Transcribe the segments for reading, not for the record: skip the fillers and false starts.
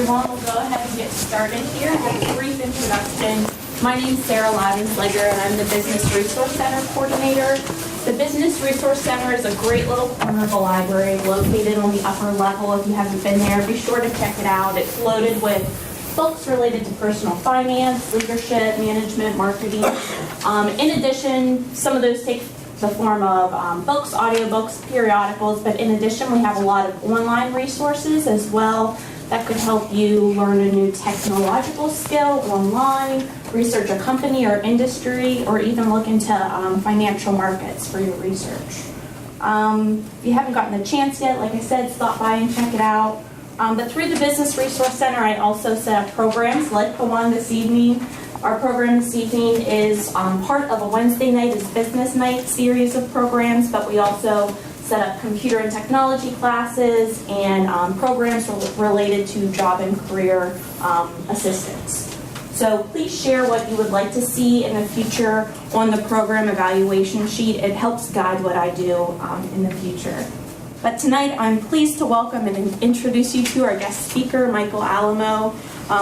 everyone. We'll go ahead and get started here. Just a brief introduction. My name is Sarah Lavenslegger, and I'm the Business Resource Center Coordinator. The Business Resource Center is a great little corner of the library located on the upper level. If you haven't been there, be sure to check it out. It's loaded with books related to personal finance, leadership, management, marketing. In addition, some of those take the form of books, audiobooks, periodicals, but in addition we have a lot of online resources as well that could help you learn a new technological skill online, research a company or industry, or even look into financial markets for your research. If you haven't gotten the chance yet, like I said, stop by and check it out. But through the Business Resource Center, I also set up programs like the one this evening. Our program this evening is part of a Wednesday night is Business Night series of programs, but we also set up computer and technology classes and programs related to job and career assistance. So please share what you would like to see in the future on the program evaluation sheet. It helps guide what I do in the future. But tonight I'm pleased to welcome and introduce you to our guest speaker, Michael Alimo.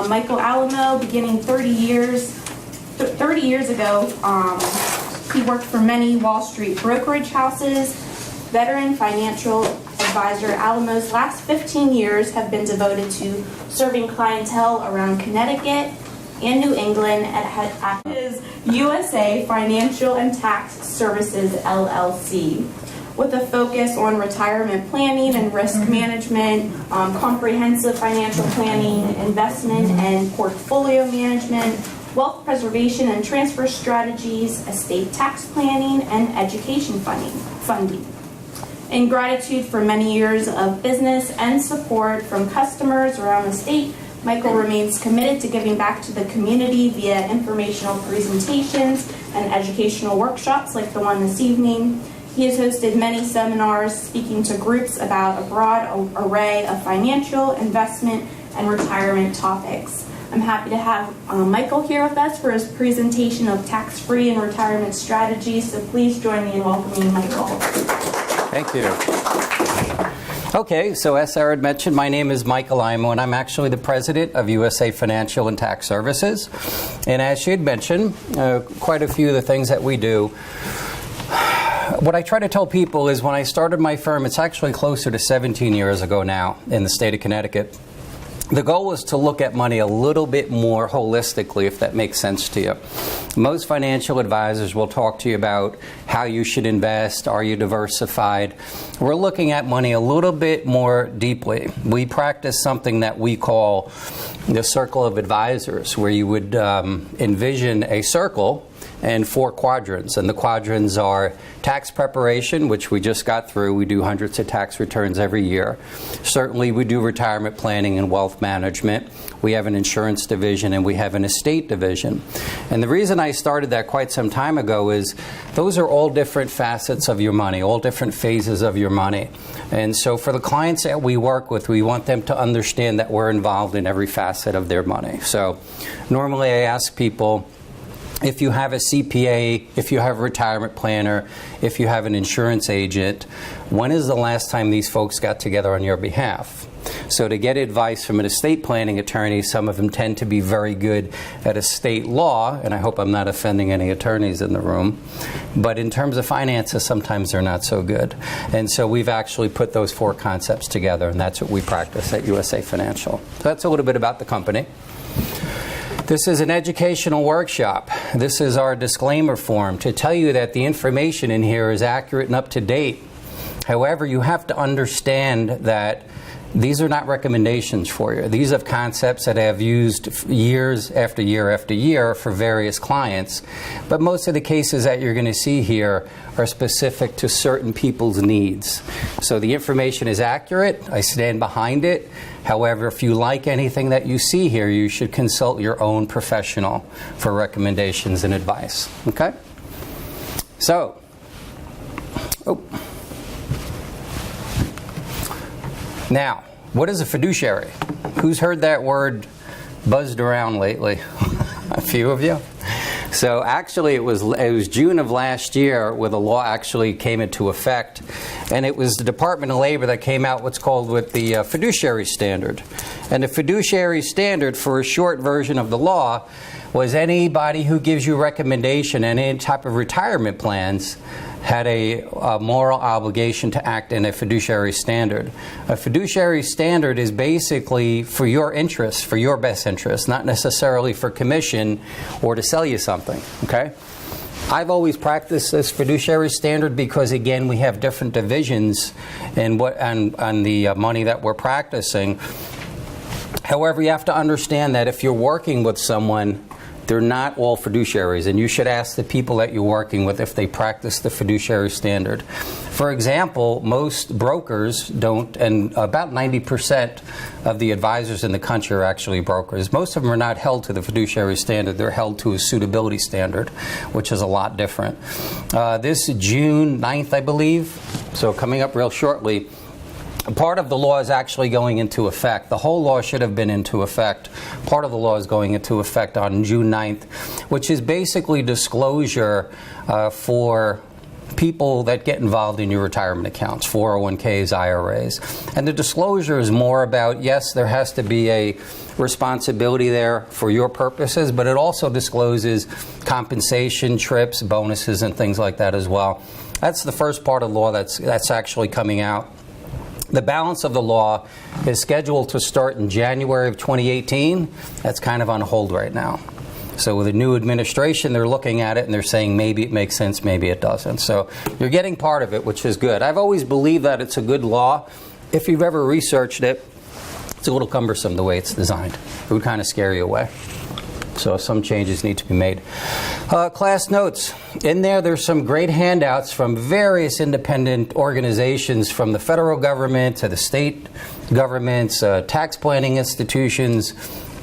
Michael Alimo, beginning 30 years ago, he worked for many Wall Street brokerage houses. Veteran financial advisor, Alimo's last 15 years have been devoted to serving clientele around Connecticut and New England at his USA Financial and Tax Services, LLC. With a focus on retirement planning and risk management, comprehensive financial planning, investment and portfolio management, wealth preservation and transfer strategies, estate tax planning, and education funding. In gratitude for many years of business and support from customers around the state, Michael remains committed to giving back to the community via informational presentations and educational workshops like the one this evening. He has hosted many seminars speaking to groups about a broad array of financial, investment, and retirement topics. I'm happy to have Michael here with us for his presentation of tax-free and retirement strategies, so please join me in welcoming Michael. Thank you. Okay, so as Sarah had mentioned, my name is Michael Alimo, and I'm actually the president of USA Financial and Tax Services. And as she had mentioned, quite a few of the things that we do. What I try to tell people is when I started my firm, it's actually closer to 17 years ago now in the state of Connecticut. The goal was to look at money a little bit more holistically, if that makes sense to you. Most financial advisors will talk to you about how you should invest, are you diversified. We're looking at money a little bit more deeply. We practice something that we call the circle of advisors, where you would envision a circle and 4 quadrants. And the quadrants are tax preparation, which we just got through. We do hundreds of tax returns every year. Certainly we do retirement planning and wealth management. We have an insurance division and we have an estate division. And the reason I started that quite some time ago is those are all different facets of your money, all different phases of your money. And so for the clients that we work with, we want them to understand that we're involved in every facet of their money. So normally I ask people, if you have a CPA, if you have a retirement planner, if you have an insurance agent, when is the last time these folks got together on your behalf? So to get advice from an estate planning attorney, some of them tend to be very good at estate law, and I hope I'm not offending any attorneys in the room, but in terms of finances, sometimes they're not so good. And so we've actually put those 4 concepts together, and that's what we practice at USA Financial. So that's a little bit about the company. This is an educational workshop. This is our disclaimer form to tell you that the information in here is accurate and up to date. However, you have to understand that these are not recommendations for you. These are concepts that I have used years after year after year for various clients. But most of the cases that you're going to see here are specific to certain people's needs. So the information is accurate. I stand behind it. However, if you like anything that you see here, you should consult your own professional for recommendations and advice. Okay? So, now, what is a fiduciary? Who's heard that word buzzed around lately? A few of you? So actually, it was June of last year where the law actually came into effect, and it was the Department of Labor that came out what's called with the Fiduciary Standard. And the Fiduciary Standard, for a short version of the law, was anybody who gives you recommendation and any type of retirement plans had a moral obligation to act in a fiduciary standard. A fiduciary standard is basically for your interests, for your best interest, not necessarily for commission or to sell you something, okay? I've always practiced this fiduciary standard because, again, we have different divisions in on the money that we're practicing. However, you have to understand that if you're working with someone, they're not all fiduciaries, and you should ask the people that you're working with if they practice the fiduciary standard. For example, most brokers don't, and about 90% of the advisors in the country are actually brokers. Most of them are not held to the fiduciary standard. They're held to a suitability standard, which is a lot different. This June 9th, I believe, so coming up real shortly, part of the law is actually going into effect. The whole law should have been into effect. Part of the law is going into effect on June 9th, which is basically disclosure for people that get involved in your retirement accounts, 401ks, IRAs. And the disclosure is more about, yes, there has to be a responsibility there for your purposes, but it also discloses compensation, trips, bonuses, and things like that as well. That's the first part of the law that's actually coming out. The balance of the law is scheduled to start in January of 2018. That's kind of on hold right now. So with a new administration, they're looking at it and they're saying maybe it makes sense, maybe it doesn't. So you're getting part of it, which is good. I've always believed that it's a good law. If you've ever researched it, it's a little cumbersome the way it's designed. It would kind of scare you away. So some changes need to be made. Class notes. In there, there's some great handouts from various independent organizations, from the federal government to the state governments, tax planning institutions.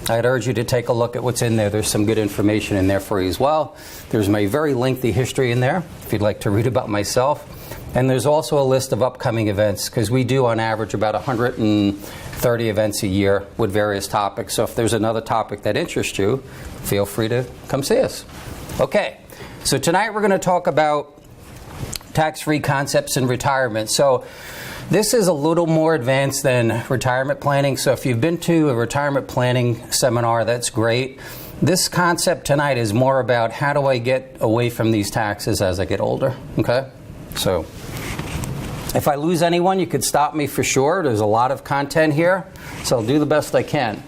I'd urge you to take a look at what's in there. There's some good information in there for you as well. There's my very lengthy history in there, if you'd like to read about myself. And there's also a list of upcoming events, because we do on average about 130 events a year with various topics. So if there's another topic that interests you, feel free to come see us. Okay, so tonight we're going to talk about tax-free concepts in retirement. So this is a little more advanced than retirement planning. So if you've been to a retirement planning seminar, that's great. This concept tonight is more about how do I get away from these taxes as I get older, okay? So if I lose anyone, you could stop me for sure. There's a lot of content here, so I'll do the best I can.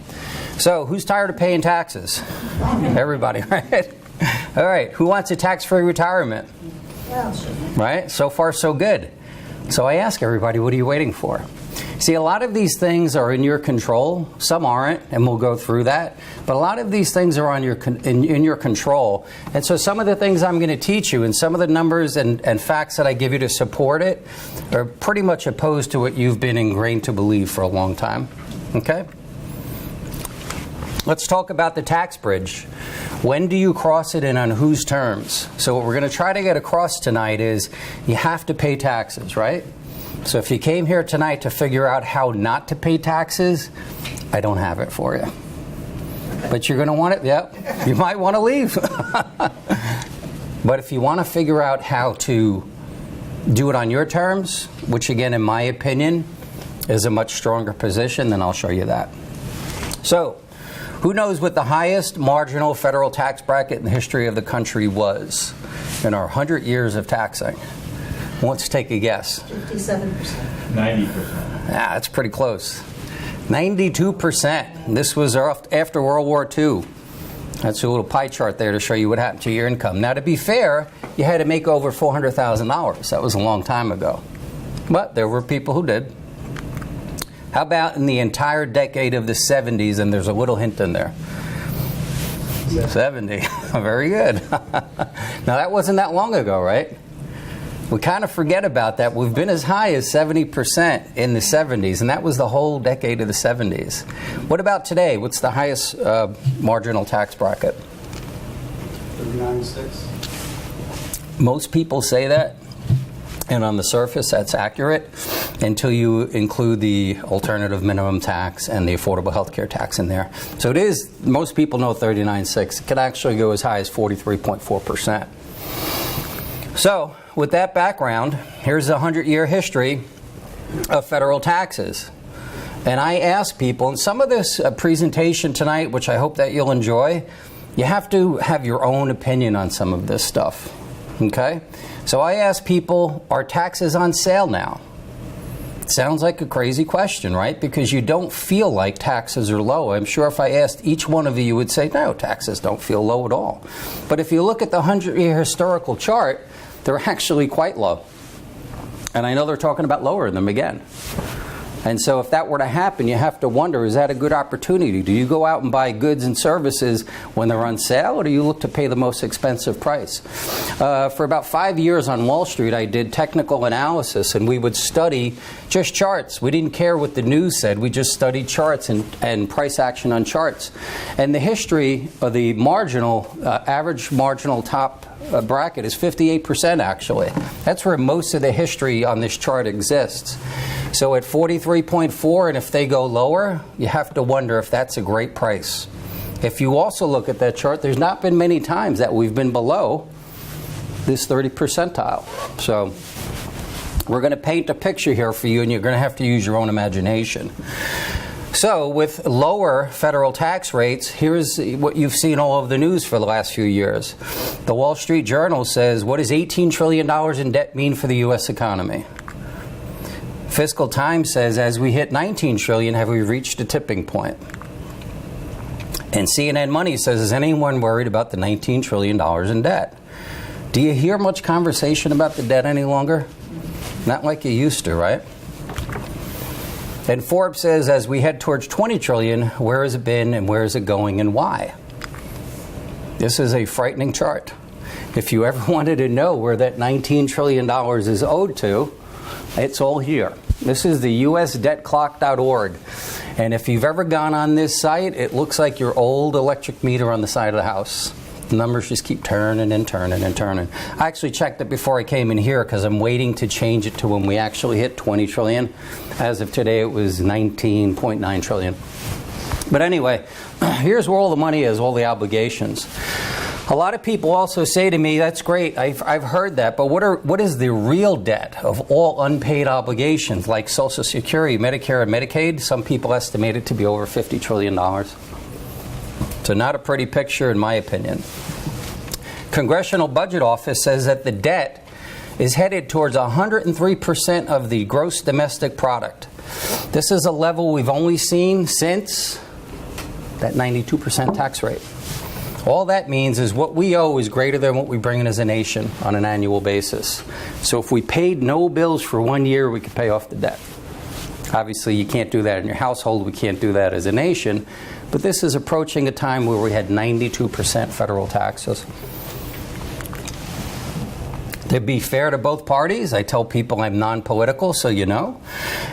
So who's tired of paying taxes? Everybody, right? All right, who wants a tax-free retirement? Right? So far, so good. So I ask everybody, what are you waiting for? See, a lot of these things are in your control. Some aren't, and we'll go through that. But a lot of these things are on your in your control. And so some of the things I'm going to teach you and some of the numbers and facts that I give you to support it are pretty much opposed to what you've been ingrained to believe for a long time. Okay? Let's talk about the tax bridge. When do you cross it and on whose terms? So what we're going to try to get across tonight is you have to pay taxes, right? So if you came here tonight to figure out how not to pay taxes, I don't have it for you. But you're going to want it, yeah. You might want to leave. But if you want to figure out how to do it on your terms, which again, in my opinion, is a much stronger position, then I'll show you that. So, who knows what the highest marginal federal tax bracket in the history of the country was in our 100 years of taxing? Who wants to take a guess? 57%. 90%. Yeah, that's pretty close. 92%. This was after World War II. That's a little pie chart there to show you what happened to your income. Now, to be fair, you had to make over $400,000. That was a long time ago. But there were people who did. How about in the entire decade of the 70s, and there's a little hint in there? 70. Very good. Now, that wasn't that long ago, right? We kind of forget about that. We've been as high as 70% in the 70s, and that was the whole decade of the 70s. What about today? What's the highest marginal tax bracket? 39.6. Most people say that. And on the surface, that's accurate until you include the alternative minimum tax and the affordable health care tax in there. So it is, most people know 39.6. It can actually go as high as 43.4%. So with that background, here's a 100-year history of federal taxes. And I ask people, and some of this presentation tonight, which I hope that you'll enjoy, you have to have your own opinion on some of this stuff, okay? So I ask people, are taxes on sale now? It sounds like a crazy question, right? Because you don't feel like taxes are low. I'm sure if I asked each one of you, you would say, no, taxes don't feel low at all. But if you look at the 100-year historical chart, they're actually quite low. And I know they're talking about lowering them again. And so if that were to happen, you have to wonder, is that a good opportunity? Do you go out and buy goods and services when they're on sale, or do you look to pay the most expensive price? For about 5 years on Wall Street, I did technical analysis, and we would study just charts. We didn't care what the news said. We just studied charts and price action on charts. And the history of the marginal, average marginal top bracket is 58% actually. That's where most of the history on this chart exists. So at 43.4, and if they go lower, you have to wonder if that's a great price. If you also look at that chart, there's not been many times that we've been below this 30 percentile. So we're going to paint a picture here for you, and you're going to have to use your own imagination. So with lower federal tax rates, here's what you've seen all over the news for the last few years. The Wall Street Journal says, what does $18 trillion in debt mean for the U.S. economy? Fiscal Times says, as we hit $19 trillion, have we reached a tipping point? And CNN Money says, is anyone worried about the $19 trillion in debt? Do you hear much conversation about the debt any longer? Not like you used to, right? And Forbes says, as we head towards $20 trillion, where has it been and where is it going and why? This is a frightening chart. If you ever wanted to know where that $19 trillion is owed to, it's all here. This is the usdebtclock.org. And if you've ever gone on this site, it looks like your old electric meter on the side of the house. The numbers just keep turning and turning and turning. I actually checked it before I came in here because I'm waiting to change it to when we actually hit 20 trillion. As of today, it was 19.9 trillion. But anyway, here's where all the money is, all the obligations. A lot of people also say to me, that's great, I've heard that, but what is the real debt of all unpaid obligations like Social Security, Medicare, and Medicaid? Some people estimate it to be over $50 trillion. So not a pretty picture in my opinion. Congressional Budget Office says that the debt is headed towards 103% of the gross domestic product. This is a level we've only seen since that 92% tax rate. All that means is what we owe is greater than what we bring in as a nation on an annual basis. So if we paid no bills for 1 year, we could pay off the debt. Obviously, you can't do that in your household. We can't do that as a nation. But this is approaching a time where we had 92% federal taxes. To be fair to both parties, I tell people I'm non-political, so you know.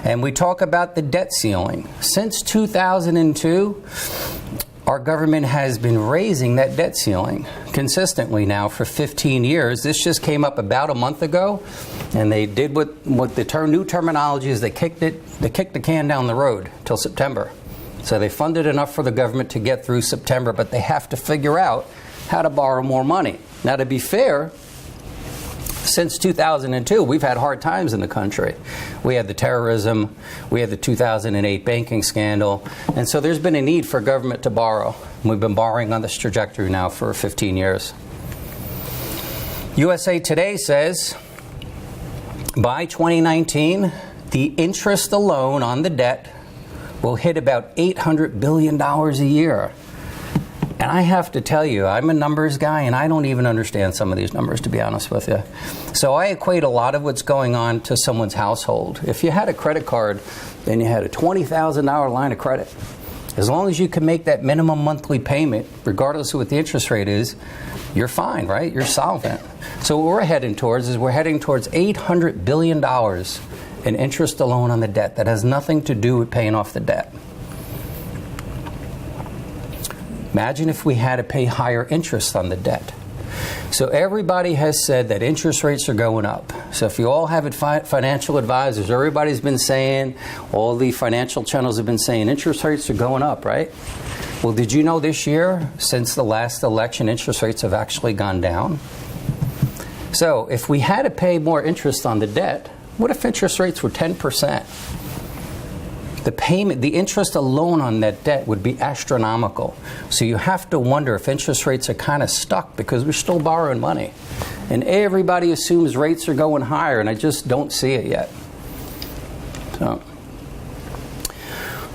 And we talk about the debt ceiling. Since 2002, our government has been raising that debt ceiling consistently now for 15 years. This just came up about a month ago, and they did what the new terminology is. They kicked the can down the road till September. So they funded enough for the government to get through September, but they have to figure out how to borrow more money. Now, to be fair, since 2002, we've had hard times in the country. We had the terrorism, we had the 2008 banking scandal, and so there's been a need for government to borrow. We've been borrowing on this trajectory now for 15 years. USA Today says, by 2019, the interest alone on the debt will hit about $800 billion a year. And I have to tell you, I'm a numbers guy, and I don't even understand some of these numbers, to be honest with you. So I equate a lot of what's going on to someone's household. If you had a credit card and you had a $20,000 line of credit, as long as you can make that minimum monthly payment, regardless of what the interest rate is, you're fine, right? You're solvent. So what we're heading towards is we're heading towards $800 billion in interest alone on the debt. That has nothing to do with paying off the debt. Imagine if we had to pay higher interest on the debt. So everybody has said that interest rates are going up. So if you all have financial advisors, everybody's been saying, all the financial channels have been saying interest rates are going up, right? Well, did you know this year, since the last election, interest rates have actually gone down? So if we had to pay more interest on the debt, what if interest rates were 10%? The interest alone on that debt would be astronomical. So you have to wonder if interest rates are kind of stuck because we're still borrowing money. And everybody assumes rates are going higher, and I just don't see it yet. So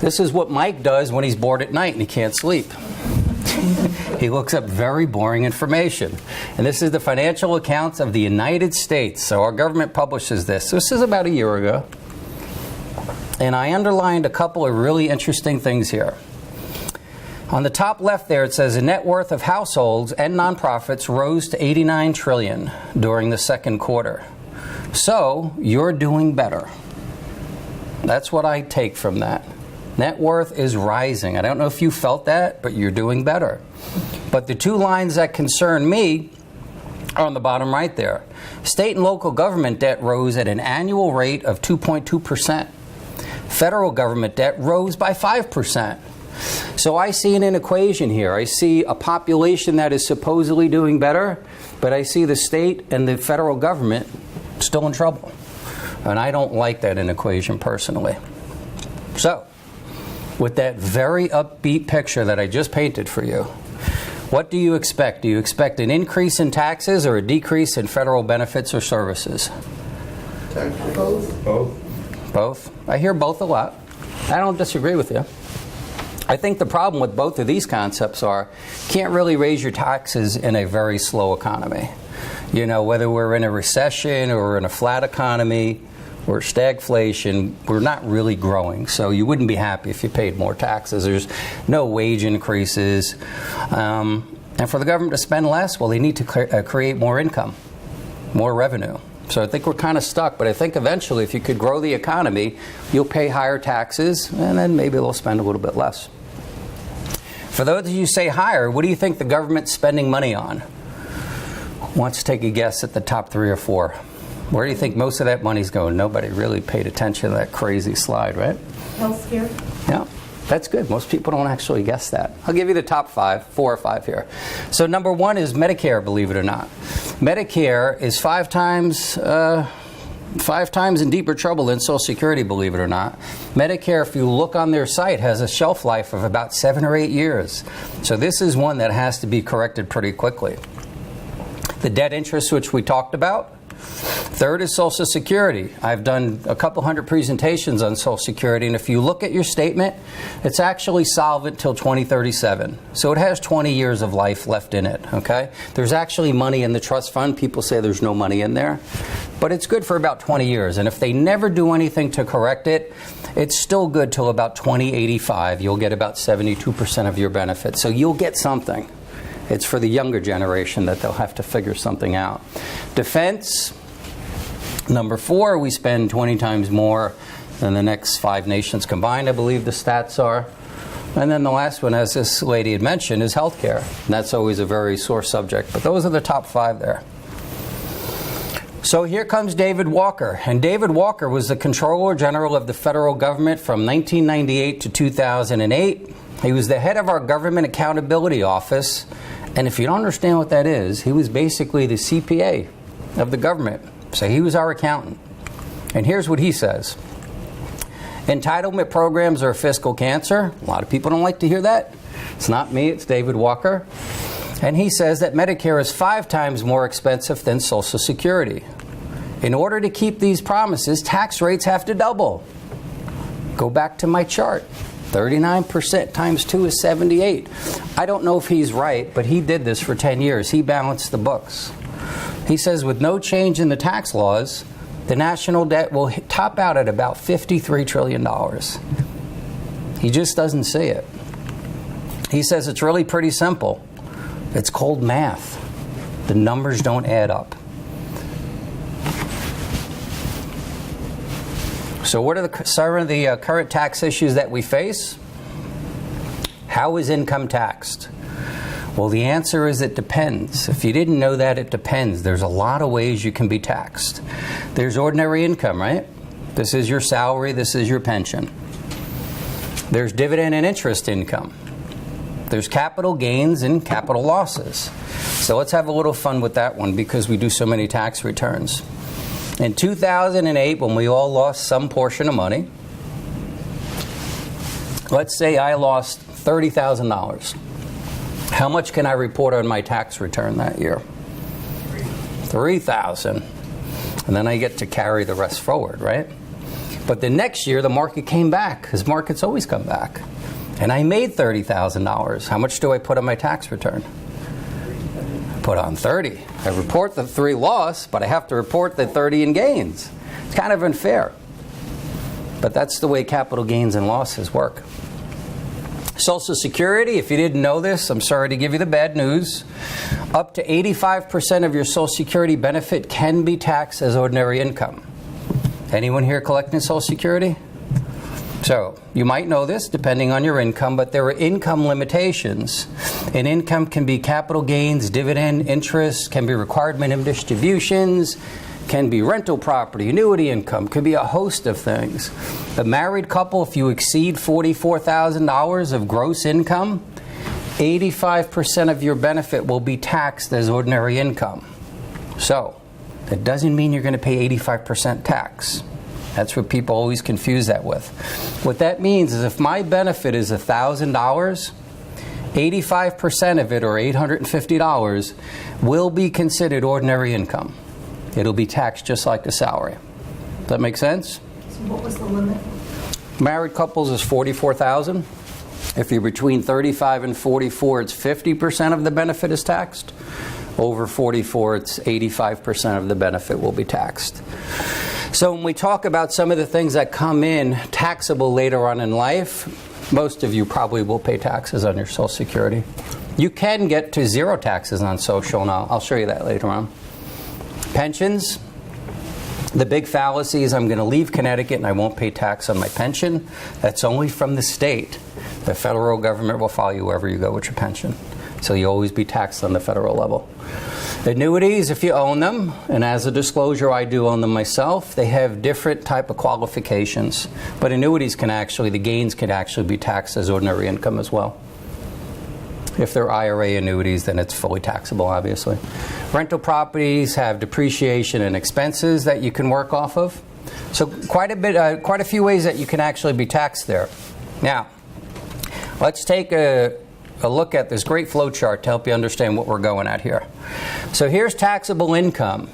this is what Mike does when he's bored at night and he can't sleep. He looks up very boring information. And this is the financial accounts of the United States. So our government publishes this. This is about a year ago. And I underlined a couple of really interesting things here. On the top left there, it says the net worth of households and nonprofits rose to $89 trillion during the second quarter. So you're doing better. That's what I take from that. Net worth is rising. I don't know if you felt that, but you're doing better. But the two lines that concern me are on the bottom right there. State and local government debt rose at an annual rate of 2.2%. Federal government debt rose by 5%. So I see an equation here. I see a population that is supposedly doing better, but I see the state and the federal government still in trouble. And I don't like that in equation personally. So, with that very upbeat picture that I just painted for you, what do you expect? Do you expect an increase in taxes or a decrease in federal benefits or services? Both. Both? I hear both a lot. I don't disagree with you. I think the problem with both of these concepts are you can't really raise your taxes in a very slow economy. You know, whether we're in a recession or in a flat economy or stagflation, we're not really growing. So you wouldn't be happy if you paid more taxes. There's no wage increases. And for the government to spend less, well, they need to create more income, more revenue. So I think we're kind of stuck. But I think eventually, if you could grow the economy, you'll pay higher taxes, and then maybe they'll spend a little bit less. For those of you who say higher, what do you think the government's spending money on? Who wants to take a guess at the top 3 or 4? Where do you think most of that money's going? Nobody really paid attention to that crazy slide, right? Healthcare. Yeah, that's good. Most people don't actually guess that. I'll give you the top 4 or 5 here. So number 1 is Medicare, believe it or not. Medicare is 5 times in deeper trouble than Social Security, believe it or not. Medicare, if you look on their site, has a shelf life of about 7 or 8 years. So this is one that has to be corrected pretty quickly. The debt interest, which we talked about. Third is Social Security. I've done a couple hundred presentations on Social Security, and if you look at your statement, it's actually solvent till 2037. So it has 20 years of life left in it, okay? There's actually money in the trust fund. People say there's no money in there. But it's good for about 20 years, and if they never do anything to correct it, it's still good till about 2085. You'll get about 72% of your benefits. So you'll get something. It's for the younger generation that they'll have to figure something out. Defense, number 4, we spend 20 times more than the next 5 nations combined, I believe the stats are. And then the last one, as this lady had mentioned, is healthcare. And that's always a very sore subject. But those are the top 5 there. So here comes David Walker. And David Walker was the Comptroller General of the federal government from 1998 to 2008. He was the head of our Government Accountability Office. And if you don't understand what that is, he was basically the CPA of the government. So he was our accountant. And here's what he says. Entitlement programs are a fiscal cancer. A lot of people don't like to hear that. It's not me, it's David Walker. And he says that Medicare is 5 times more expensive than Social Security. In order to keep these promises, tax rates have to double. Go back to my chart. 39% times 2 is 78. I don't know if he's right, but he did this for 10 years. He balanced the books. He says with no change in the tax laws, the national debt will top out at about $53 trillion. He just doesn't see it. He says it's really pretty simple. It's called math. The numbers don't add up. So what are some of the current tax issues that we face? How is income taxed? Well, the answer is it depends. If you didn't know that, it depends. There's a lot of ways you can be taxed. There's ordinary income, right? This is your salary, this is your pension. There's dividend and interest income. There's capital gains and capital losses. So let's have a little fun with that one because we do so many tax returns. In 2008, when we all lost some portion of money, let's say I lost $30,000. How much can I report on my tax return that year? $3,000. And then I get to carry the rest forward, right? But the next year, the market came back, because markets always come back. And I made $30,000. How much do I put on my tax return? I put on 30. I report the 3 loss, but I have to report the 30 in gains. It's kind of unfair. But that's the way capital gains and losses work. Social Security, if you didn't know this, I'm sorry to give you the bad news. Up to 85% of your Social Security benefit can be taxed as ordinary income. Anyone here collecting Social Security? So, you might know this depending on your income, but there are income limitations. And income can be capital gains, dividend, interest, can be required minimum distributions, can be rental property, annuity income, could be a host of things. A married couple, if you exceed $44,000 of gross income, 85% of your benefit will be taxed as ordinary income. So, that doesn't mean you're going to pay 85% tax. That's what people always confuse that with. What that means is if my benefit is $1,000, 85% of it, or $850, will be considered ordinary income. It'll be taxed just like a salary. Does that make sense? So what was the limit? Married couples is $44,000. If you're between 35 and 44, it's 50% of the benefit is taxed. Over 44, it's 85% of the benefit will be taxed. So when we talk about some of the things that come in taxable later on in life, most of you probably will pay taxes on your Social Security. You can get to 0 taxes on Social, and I'll show you that later on. Pensions. The big fallacy is I'm going to leave Connecticut and I won't pay tax on my pension. That's only from the state. The federal government will follow you wherever you go with your pension. So you'll always be taxed on the federal level. Annuities, if you own them, and as a disclosure, I do own them myself, they have different type of qualifications. But annuities can actually, the gains can actually be taxed as ordinary income as well. If they're IRA annuities, then it's fully taxable, obviously. Rental properties have depreciation and expenses that you can work off of. So quite a few ways that you can actually be taxed there. Now, let's take a look at this great flow chart to help you understand what we're going at here. So here's taxable income.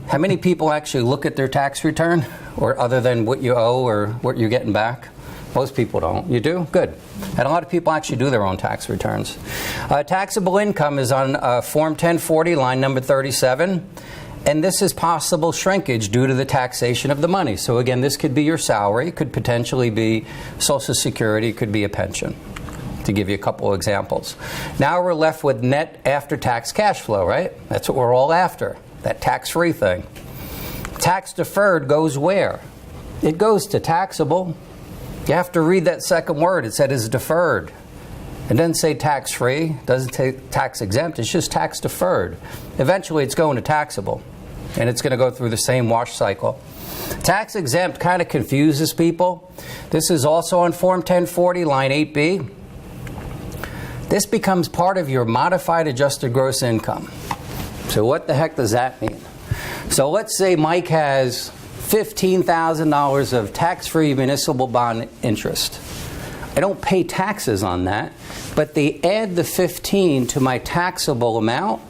How many people actually look at their tax return, or other than what you owe or what you're getting back? Most people don't. You do? Good. And a lot of people actually do their own tax returns. Taxable income is on Form 1040, line number 37. And this is possible shrinkage due to the taxation of the money. So again, this could be your salary, could potentially be Social Security, could be a pension, to give you a couple of examples. Now we're left with net after-tax cash flow, right? That's what we're all after, that tax-free thing. Tax deferred goes where? It goes to taxable. You have to read that second word. It said it's deferred. It doesn't say tax-free. It doesn't say tax-exempt. It's just tax deferred. Eventually, it's going to taxable, and it's going to go through the same wash cycle. Tax-exempt kind of confuses people. This is also on Form 1040, line 8B. This becomes part of your modified adjusted gross income. So what the heck does that mean? So let's say Mike has $15,000 of tax-free municipal bond interest. I don't pay taxes on that, but they add the 15 to my taxable amount,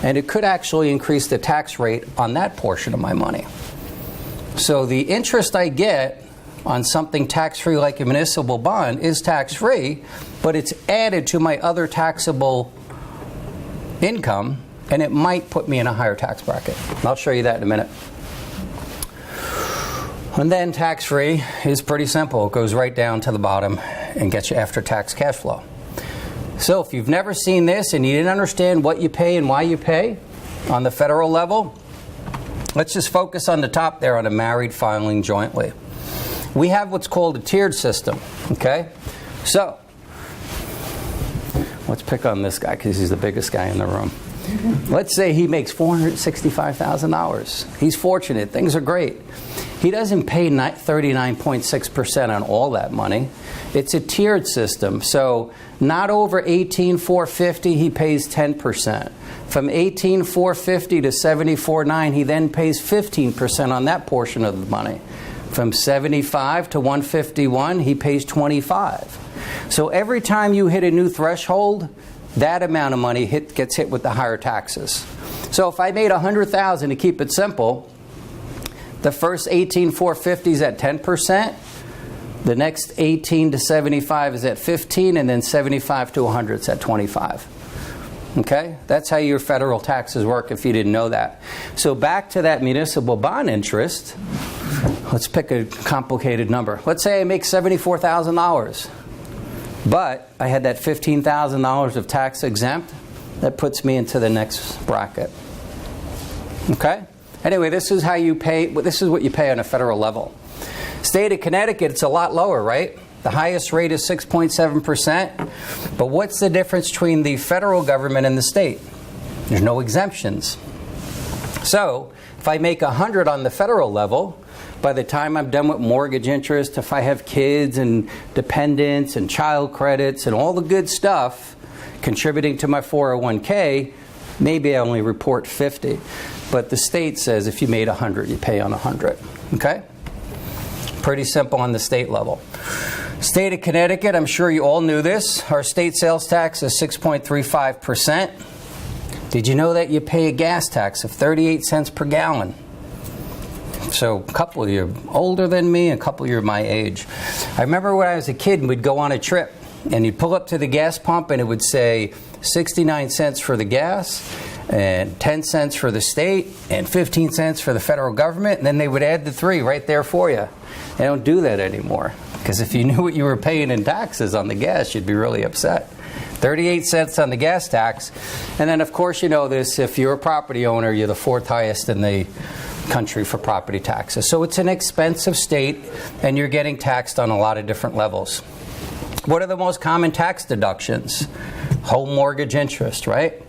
and it could actually increase the tax rate on that portion of my money. So the interest I get on something tax-free like a municipal bond is tax-free, but it's added to my other taxable income, and it might put me in a higher tax bracket. I'll show you that in a minute. And then tax-free is pretty simple. It goes right down to the bottom and gets you after-tax cash flow. So if you've never seen this and you didn't understand what you pay and why you pay on the federal level, let's just focus on the top there on a married filing jointly. We have what's called a tiered system, okay? So let's pick on this guy because he's the biggest guy in the room. Let's say he makes $465,000. He's fortunate. Things are great. He doesn't pay 39.6% on all that money. It's a tiered system. So not over $18,450, he pays 10%. From $18,450 to $74,900, he then pays 15% on that portion of the money. From $75,000 to $151,000, he pays 25%. So every time you hit a new threshold, that amount of money gets hit with the higher taxes. So if I made $100,000, to keep it simple, the first $18,450 is at 10%, the next 18 to 75 is at 15, and then 75 to 100 is at 25. Okay? That's how your federal taxes work if you didn't know that. So back to that municipal bond interest, let's pick a complicated number. Let's say I make $74,000. But I had that $15,000 of tax exempt. That puts me into the next bracket. Okay? Anyway, this is how you pay. This is what you pay on a federal level. State of Connecticut, it's a lot lower, right? The highest rate is 6.7%. But what's the difference between the federal government and the state? There's no exemptions. So if I make $100 on the federal level, by the time I'm done with mortgage interest, if I have kids and dependents and child credits and all the good stuff contributing to my 401k, maybe I only report 50. But the state says if you made 100, you pay on 100. Okay? Pretty simple on the state level. State of Connecticut, I'm sure you all knew this. Our state sales tax is 6.35%. Did you know that you pay a gas tax of 38 cents per gallon? So a couple of you are older than me, a couple of you are my age. I remember when I was a kid and we'd go on a trip and you'd pull up to the gas pump and it would say 69 cents for the gas and 10 cents for the state and 15 cents for the federal government, and then they would add the 3 right there for you. They don't do that anymore because if you knew what you were paying in taxes on the gas, you'd be really upset. 38 cents on the gas tax. And then of course you know this, if you're a property owner, you're the 4th highest in the country for property taxes. So it's an expensive state and you're getting taxed on a lot of different levels. What are the most common tax deductions? Home mortgage interest, right?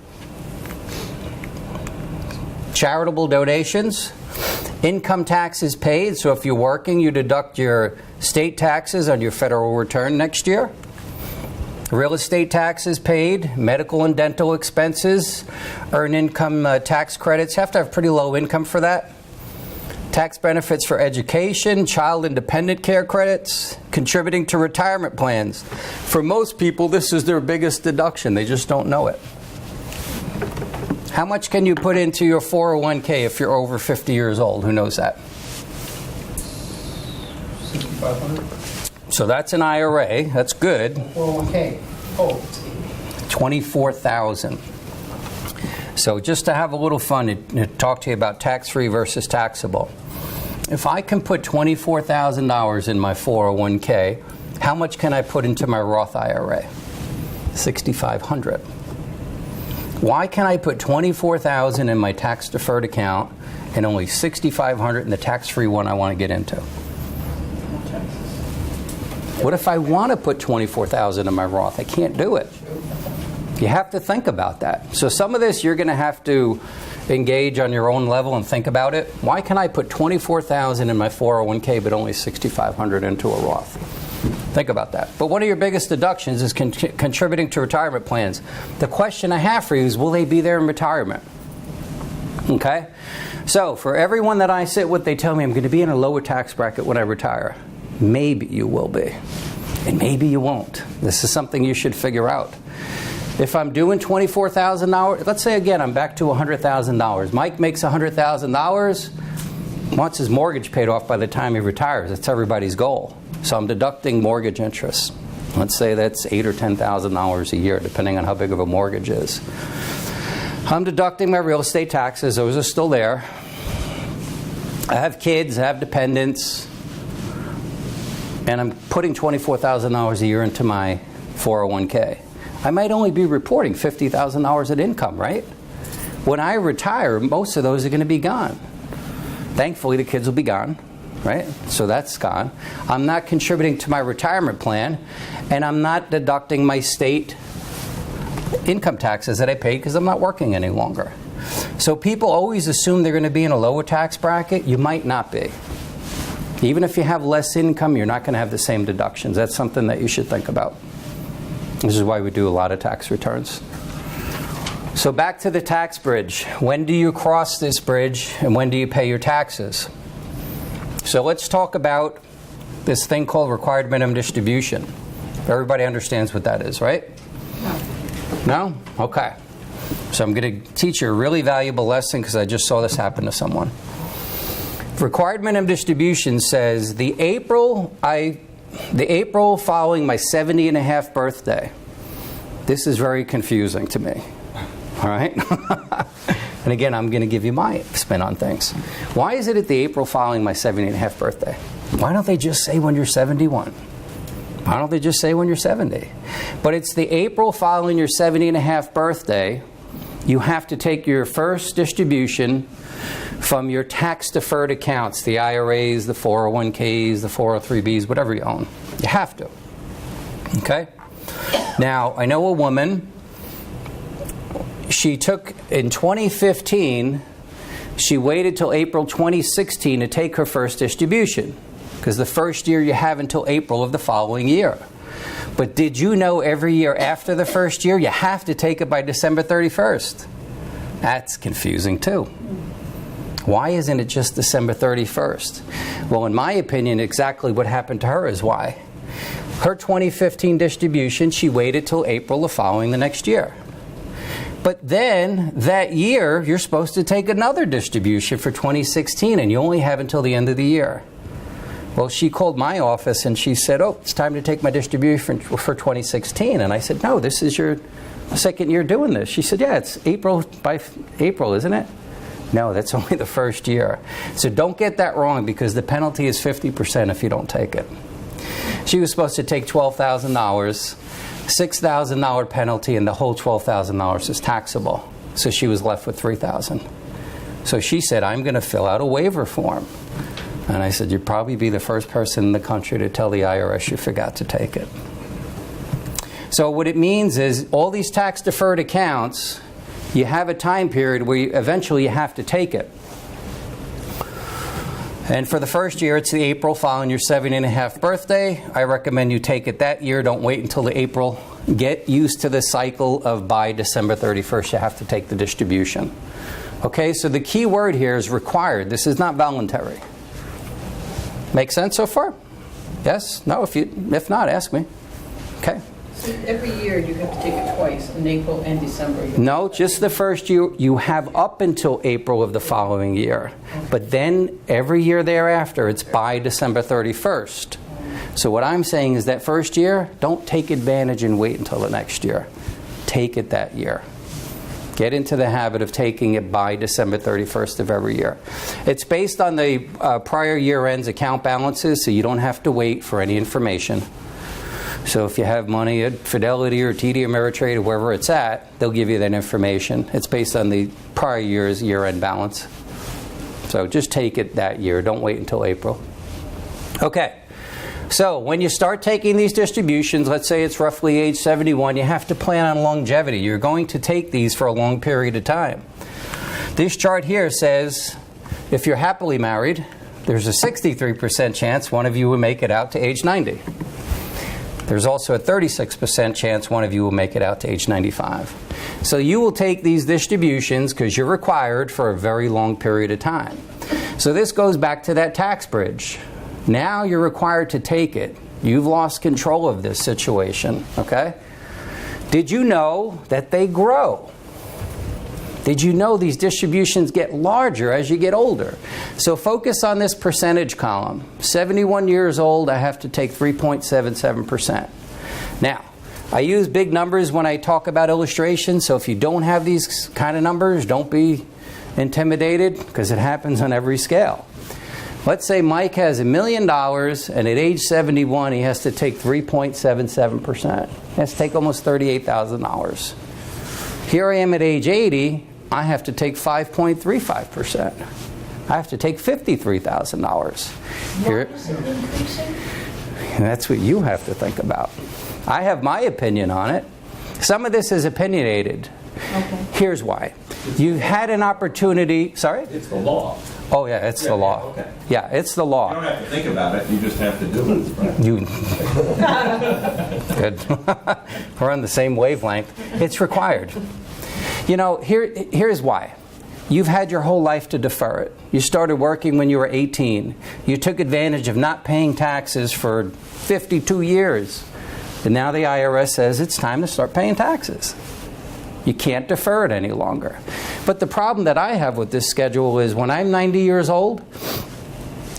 Charitable donations. Income tax is paid, so if you're working, you deduct your state taxes on your federal return next year. Real estate taxes paid, medical and dental expenses, earned income tax credits. You have to have pretty low income for that. Tax benefits for education, child and dependent care credits, contributing to retirement plans. For most people, this is their biggest deduction. They just don't know it. How much can you put into your 401k if you're over 50 years old? Who knows that? $6,500. So that's an IRA. That's good. 401k. Oh. $24,000. So just to have a little fun, to talk to you about tax-free versus taxable. If I can put $24,000 in my 401k, how much can I put into my Roth IRA? $6,500. Why can I put $24,000 in my tax-deferred account and only $6,500 in the tax-free one I want to get into? What if I want to put $24,000 in my Roth? I can't do it. You have to think about that. So some of this you're going to have to engage on your own level and think about it. Why can I put $24,000 in my 401k but only $6,500 into a Roth? Think about that. But one of your biggest deductions is contributing to retirement plans. The question I have for you is, will they be there in retirement? Okay? So for everyone that I sit with, they tell me I'm going to be in a lower tax bracket when I retire. Maybe you will be. And maybe you won't. This is something you should figure out. If I'm doing $24,000, let's say again I'm back to $100,000. Mike makes $100,000, wants his mortgage paid off by the time he retires. That's everybody's goal. So I'm deducting mortgage interest. Let's say that's $8,000 or $10,000 a year, depending on how big of a mortgage is. I'm deducting my real estate taxes. Those are still there. I have kids, I have dependents, and I'm putting $24,000 a year into my 401k. I might only be reporting $50,000 in income, right? When I retire, most of those are going to be gone. Thankfully, the kids will be gone, right? So that's gone. I'm not contributing to my retirement plan, and I'm not deducting my state income taxes that I paid because I'm not working any longer. So people always assume they're going to be in a lower tax bracket. You might not be. Even if you have less income, you're not going to have the same deductions. That's something that you should think about. This is why we do a lot of tax returns. So back to the tax bridge. When do you cross this bridge and when do you pay your taxes? So let's talk about this thing called required minimum distribution. Everybody understands what that is, right? No? Okay. So I'm going to teach you a really valuable lesson because I just saw this happen to someone. Required minimum distribution says the April following my 70-and-a-half birthday. This is very confusing to me. All right? And again, I'm going to give you my spin on things. Why is it at the April following my 70-and-a-half birthday? Why don't they just say when you're 71? Why don't they just say when you're 70? But it's the April following your 70-and-a-half birthday. You have to take your first distribution from your tax-deferred accounts, the IRAs, the 401ks, the 403bs, whatever you own. You have to. Okay? Now, I know a woman, she took, in 2015, she waited till April 2016 to take her first distribution, because the first year you have until April of the following year. But did you know every year after the first year, you have to take it by December 31st? That's confusing too. Why isn't it just December 31st? Well, in my opinion, exactly what happened to her is why. Her 2015 distribution, she waited till April the following the next year. But then, that year, you're supposed to take another distribution for 2016, and you only have until the end of the year. Well, she called my office and she said, oh, it's time to take my distribution for 2016. And I said, no, this is your second year doing this. She said, yeah, it's April by April, isn't it? No, that's only the first year. So don't get that wrong, because the penalty is 50% if you don't take it. She was supposed to take $12,000, $6,000 penalty, and the whole $12,000 is taxable. So she was left with $3,000. So she said, I'm going to fill out a waiver form. And I said, you'd probably be the first person in the country to tell the IRS you forgot to take it. So what it means is all these tax-deferred accounts, you have a time period where eventually you have to take it. And for the first year, it's the April following your 70-and-a-half birthday. I recommend you take it that year. Don't wait until the April. Get used to the cycle of by December 31st, you have to take the distribution. Okay, so the key word here is required. This is not voluntary. Make sense so far? Yes? No? If not, ask me. Okay. So every year you have to take it twice, in April and December? No, just the first year. You have up until April of the following year. Okay. But then every year thereafter, it's by December 31st. So what I'm saying is that first year, don't take advantage and wait until the next year. Take it that year. Get into the habit of taking it by December 31st of every year. It's based on the prior year-end's account balances, so you don't have to wait for any information. So if you have money at Fidelity or TD Ameritrade or wherever it's at, they'll give you that information. It's based on the prior year's year-end balance. So just take it that year. Don't wait until April. Okay. So when you start taking these distributions, let's say it's roughly age 71, you have to plan on longevity. You're going to take these for a long period of time. This chart here says if you're happily married, there's a 63% chance one of you will make it out to age 90. There's also a 36% chance one of you will make it out to age 95. So you will take these distributions because you're required for a very long period of time. So this goes back to that tax bridge. Now you're required to take it. You've lost control of this situation, okay? Did you know that they grow? Did you know these distributions get larger as you get older? So focus on this percentage column. 71 years old, I have to take 3.77%. Now, I use big numbers when I talk about illustrations, so if you don't have these kind of numbers, don't be intimidated, because it happens on every scale. Let's say Mike has $1 million, and at age 71, he has to take 3.77%. He has to take almost $38,000. Here I am at age 80, I have to take 5.35%. I have to take $53,000. Here, that's what you have to think about. I have my opinion on it. Some of this is opinionated. Okay. Here's why. You've had an opportunity. Sorry? It's the law. Oh, yeah, it's the law. Okay. Yeah, it's the You law. don't have to think about it, you just have to do it. Right? You good. We're on the same wavelength. It's required. You know, here's why. You've had your whole life to defer it. You started working when you were 18. You took advantage of not paying taxes for 52 years. And now the IRS says it's time to start paying taxes. You can't defer it any longer. But the problem that I have with this schedule is when I'm 90 years old,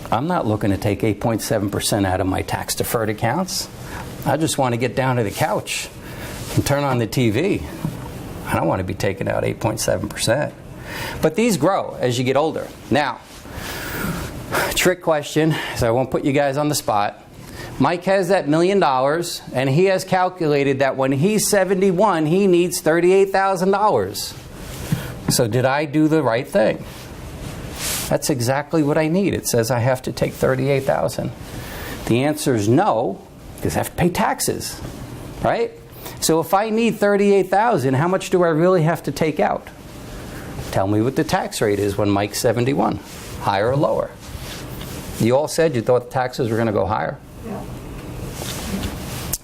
I'm not looking to take 8.7% out of my tax deferred accounts. I just want to get down to the couch and turn on the TV. I don't want to be taking out 8.7%. But these grow as you get older. Now, trick question, so I won't put you guys on the spot. Mike has that $1 million, and he has calculated that when he's 71, he needs $38,000. So did I do the right thing? That's exactly what I need. It says I have to take $38,000. The answer is no, because I have to pay taxes, right? So if I need $38,000, how much do I really have to take out? Tell me what the tax rate is when Mike's 71, higher or lower? You all said you thought the taxes were going to go higher.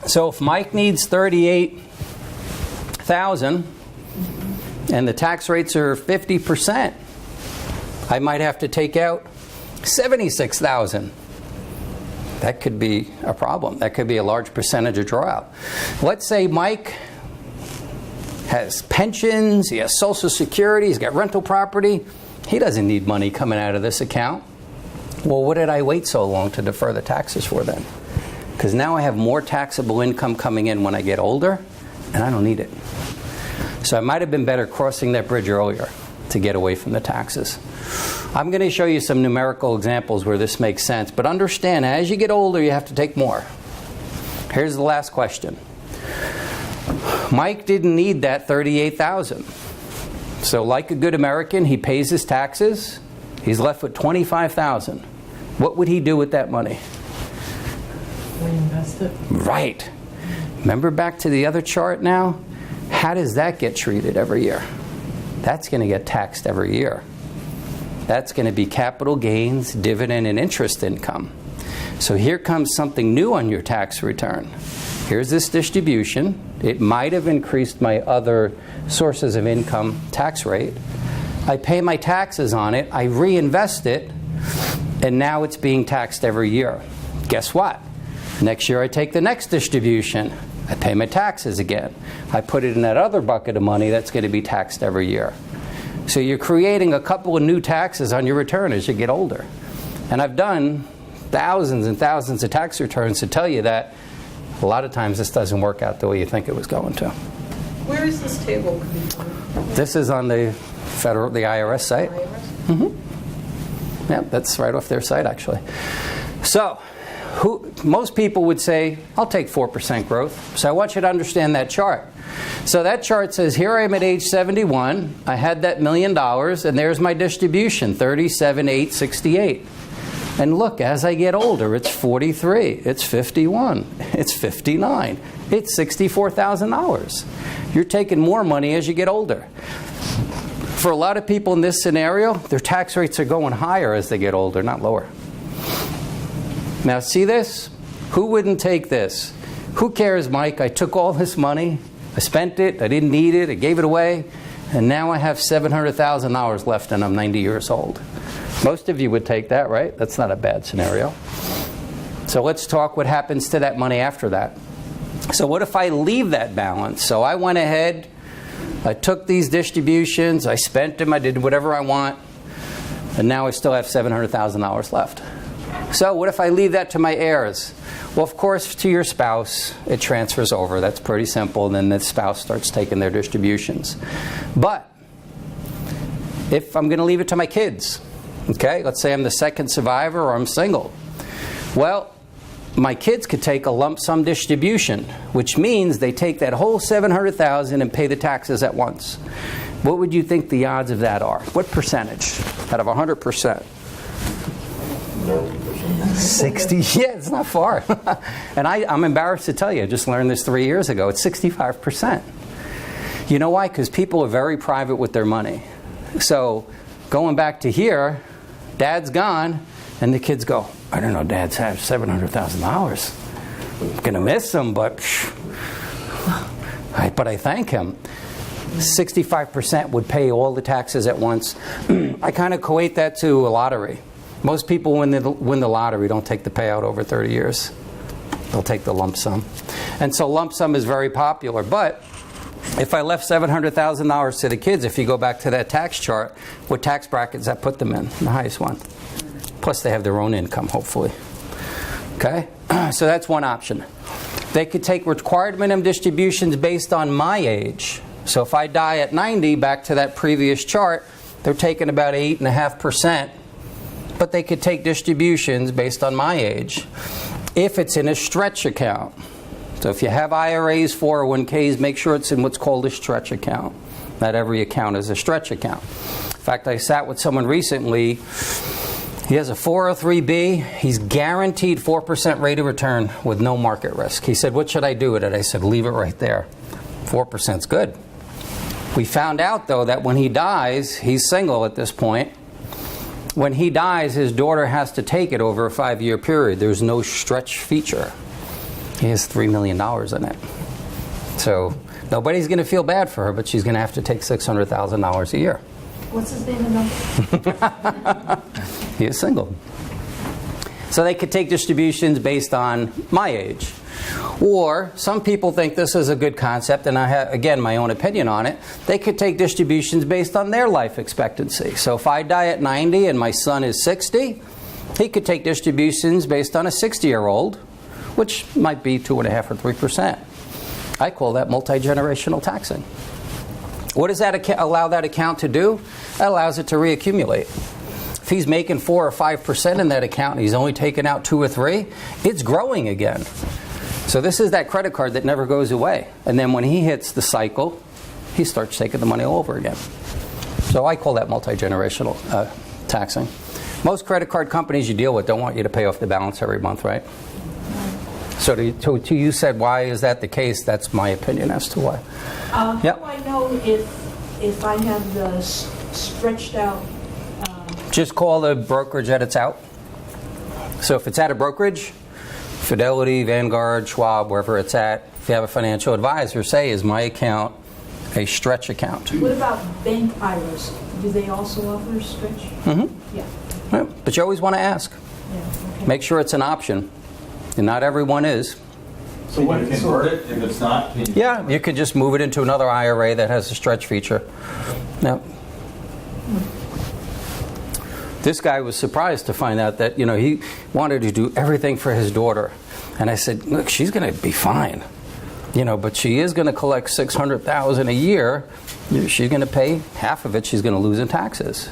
So if Mike needs $38,000 and the tax rates are 50%, I might have to take out $76,000. That could be a problem. That could be a large percentage of drawout. Let's say Mike has pensions, he has Social Security, he's got rental property. He doesn't need money coming out of this account. Well, what did I wait so long to defer the taxes for then? Because now I have more taxable income coming in when I get older, and I don't need it. So I might have been better crossing that bridge earlier to get away from the taxes. I'm going to show you some numerical examples where this makes sense, but understand, as you get older, you have to take more. Here's the last question. Mike didn't need that $38,000. So like a good American, he pays his taxes. He's left with $25,000. What would he do with that money? Reinvest it. Right. Remember back to the other chart now? How does that get treated every year? That's going to get taxed every year. That's going to be capital gains, dividend, and interest income. So here comes something new on your tax return. Here's this distribution. It might have increased my other sources of income tax rate. I pay my taxes on it, I reinvest it, and now it's being taxed every year. Guess what? Next year I take the next distribution. I pay my taxes again. I put it in that other bucket of money that's going to be taxed every year. So you're creating a couple of new taxes on your return as you get older. And I've done thousands and thousands of tax returns to tell you that a lot of times this doesn't work out the way you think it was going to. Where is this table coming from? This is on the the IRS site. IRS? Yeah, that's right off their site actually. So, most people would say, I'll take 4% growth. So I want you to understand that chart. So that chart says, here I am at age 71. I had that $1 million, and there's my distribution, 37,868. And look, as I get older, it's 43, it's 51, it's 59, it's $64,000. You're taking more money as you get older. For a lot of people in this scenario, their tax rates are going higher as they get older, not lower. Now see this? Who wouldn't take this? Who cares, Mike? I took all this money, I spent it, I didn't need it, I gave it away, and now I have $700,000 left and I'm 90 years old. Most of you would take that, right? That's not a bad scenario. So let's talk what happens to that money after that. So what if I leave that balance? So I went ahead, I took these distributions, I spent them, I did whatever I want, and now I still have $700,000 left. So what if I leave that to my heirs? Well, of course, to your spouse, it transfers over. That's pretty simple. And then the spouse starts taking their distributions. But if I'm going to leave it to my kids, okay, let's say I'm the second survivor or I'm single. Well, my kids could take a lump sum distribution, which means they take that whole $700,000 and pay the taxes at once. What would you think the odds of that are? What percentage out of 100%? 60, yeah, it's not far. And I'm embarrassed to tell you, I just learned this 3 years ago, it's 65%. You know why? Because people are very private with their money. So going back to here, Dad's gone, and the kids go, I don't know, Dad's had $700,000. I'm going to miss him, but I thank him. 65% would pay all the taxes at once. I kind of equate that to a lottery. Most people, when they win the lottery, don't take the payout over 30 years. They'll take the lump sum. And so lump sum is very popular. But if I left $700,000 to the kids, if you go back to that tax chart, what tax brackets that put them in? The highest one. Plus they have their own income, hopefully. Okay? So that's one option. They could take required minimum distributions based on my age. So if I die at 90, back to that previous chart, they're taking about 8.5%. But they could take distributions based on my age. If it's in a stretch account. So if you have IRAs, 401ks, make sure it's in what's called a stretch account. Not every account is a stretch account. In fact, I sat with someone recently. He has a 403B. He's guaranteed 4% rate of return with no market risk. He said, what should I do with it? I said, leave it right there. 4%'s good. We found out, though, that when he dies, he's single at this point. When he dies, his daughter has to take it over a 5-year period. There's no stretch feature. He has $3 million in it. So nobody's going to feel bad for her, but she's going to have to take $600,000 a year. What's his name and number? He is single. So they could take distributions based on my age. Or some people think this is a good concept, and I have, again, my own opinion on it. They could take distributions based on their life expectancy. So if I die at 90 and my son is 60, he could take distributions based on a 60-year-old, which might be 2.5% or 3%. I call that multi-generational taxing. What does that allow that account to do? It allows it to reaccumulate. If he's making 4 or 5% in that account and he's only taking out 2 or 3, it's growing again. So this is that credit card that never goes away. And then when he hits the cycle, he starts taking the money all over again. So I call that multi-generational taxing. Most credit card companies you deal with don't want you to pay off the balance every month, right? So to you said, why is that the case? That's my opinion as to why. How do I know if I have the stretched out? Just call the brokerage that it's out. So if it's at a brokerage, Fidelity, Vanguard, Schwab, wherever it's at, if you have a financial advisor, say, is my account a stretch account? What about bank IRAs? Do they also offer a stretch? Mm-hmm. Yeah. Yeah, but you always want to ask. Yeah. Okay. Make sure it's an option. And not everyone is. So when you convert it, if it's not... Yeah, you could just move it into another IRA that has a stretch feature. Now, this guy was surprised to find out that, he wanted to do everything for his daughter. And I said, look, she's going to be fine. But she is going to collect $600,000 a year. She's going to pay half of it. She's going to lose in taxes.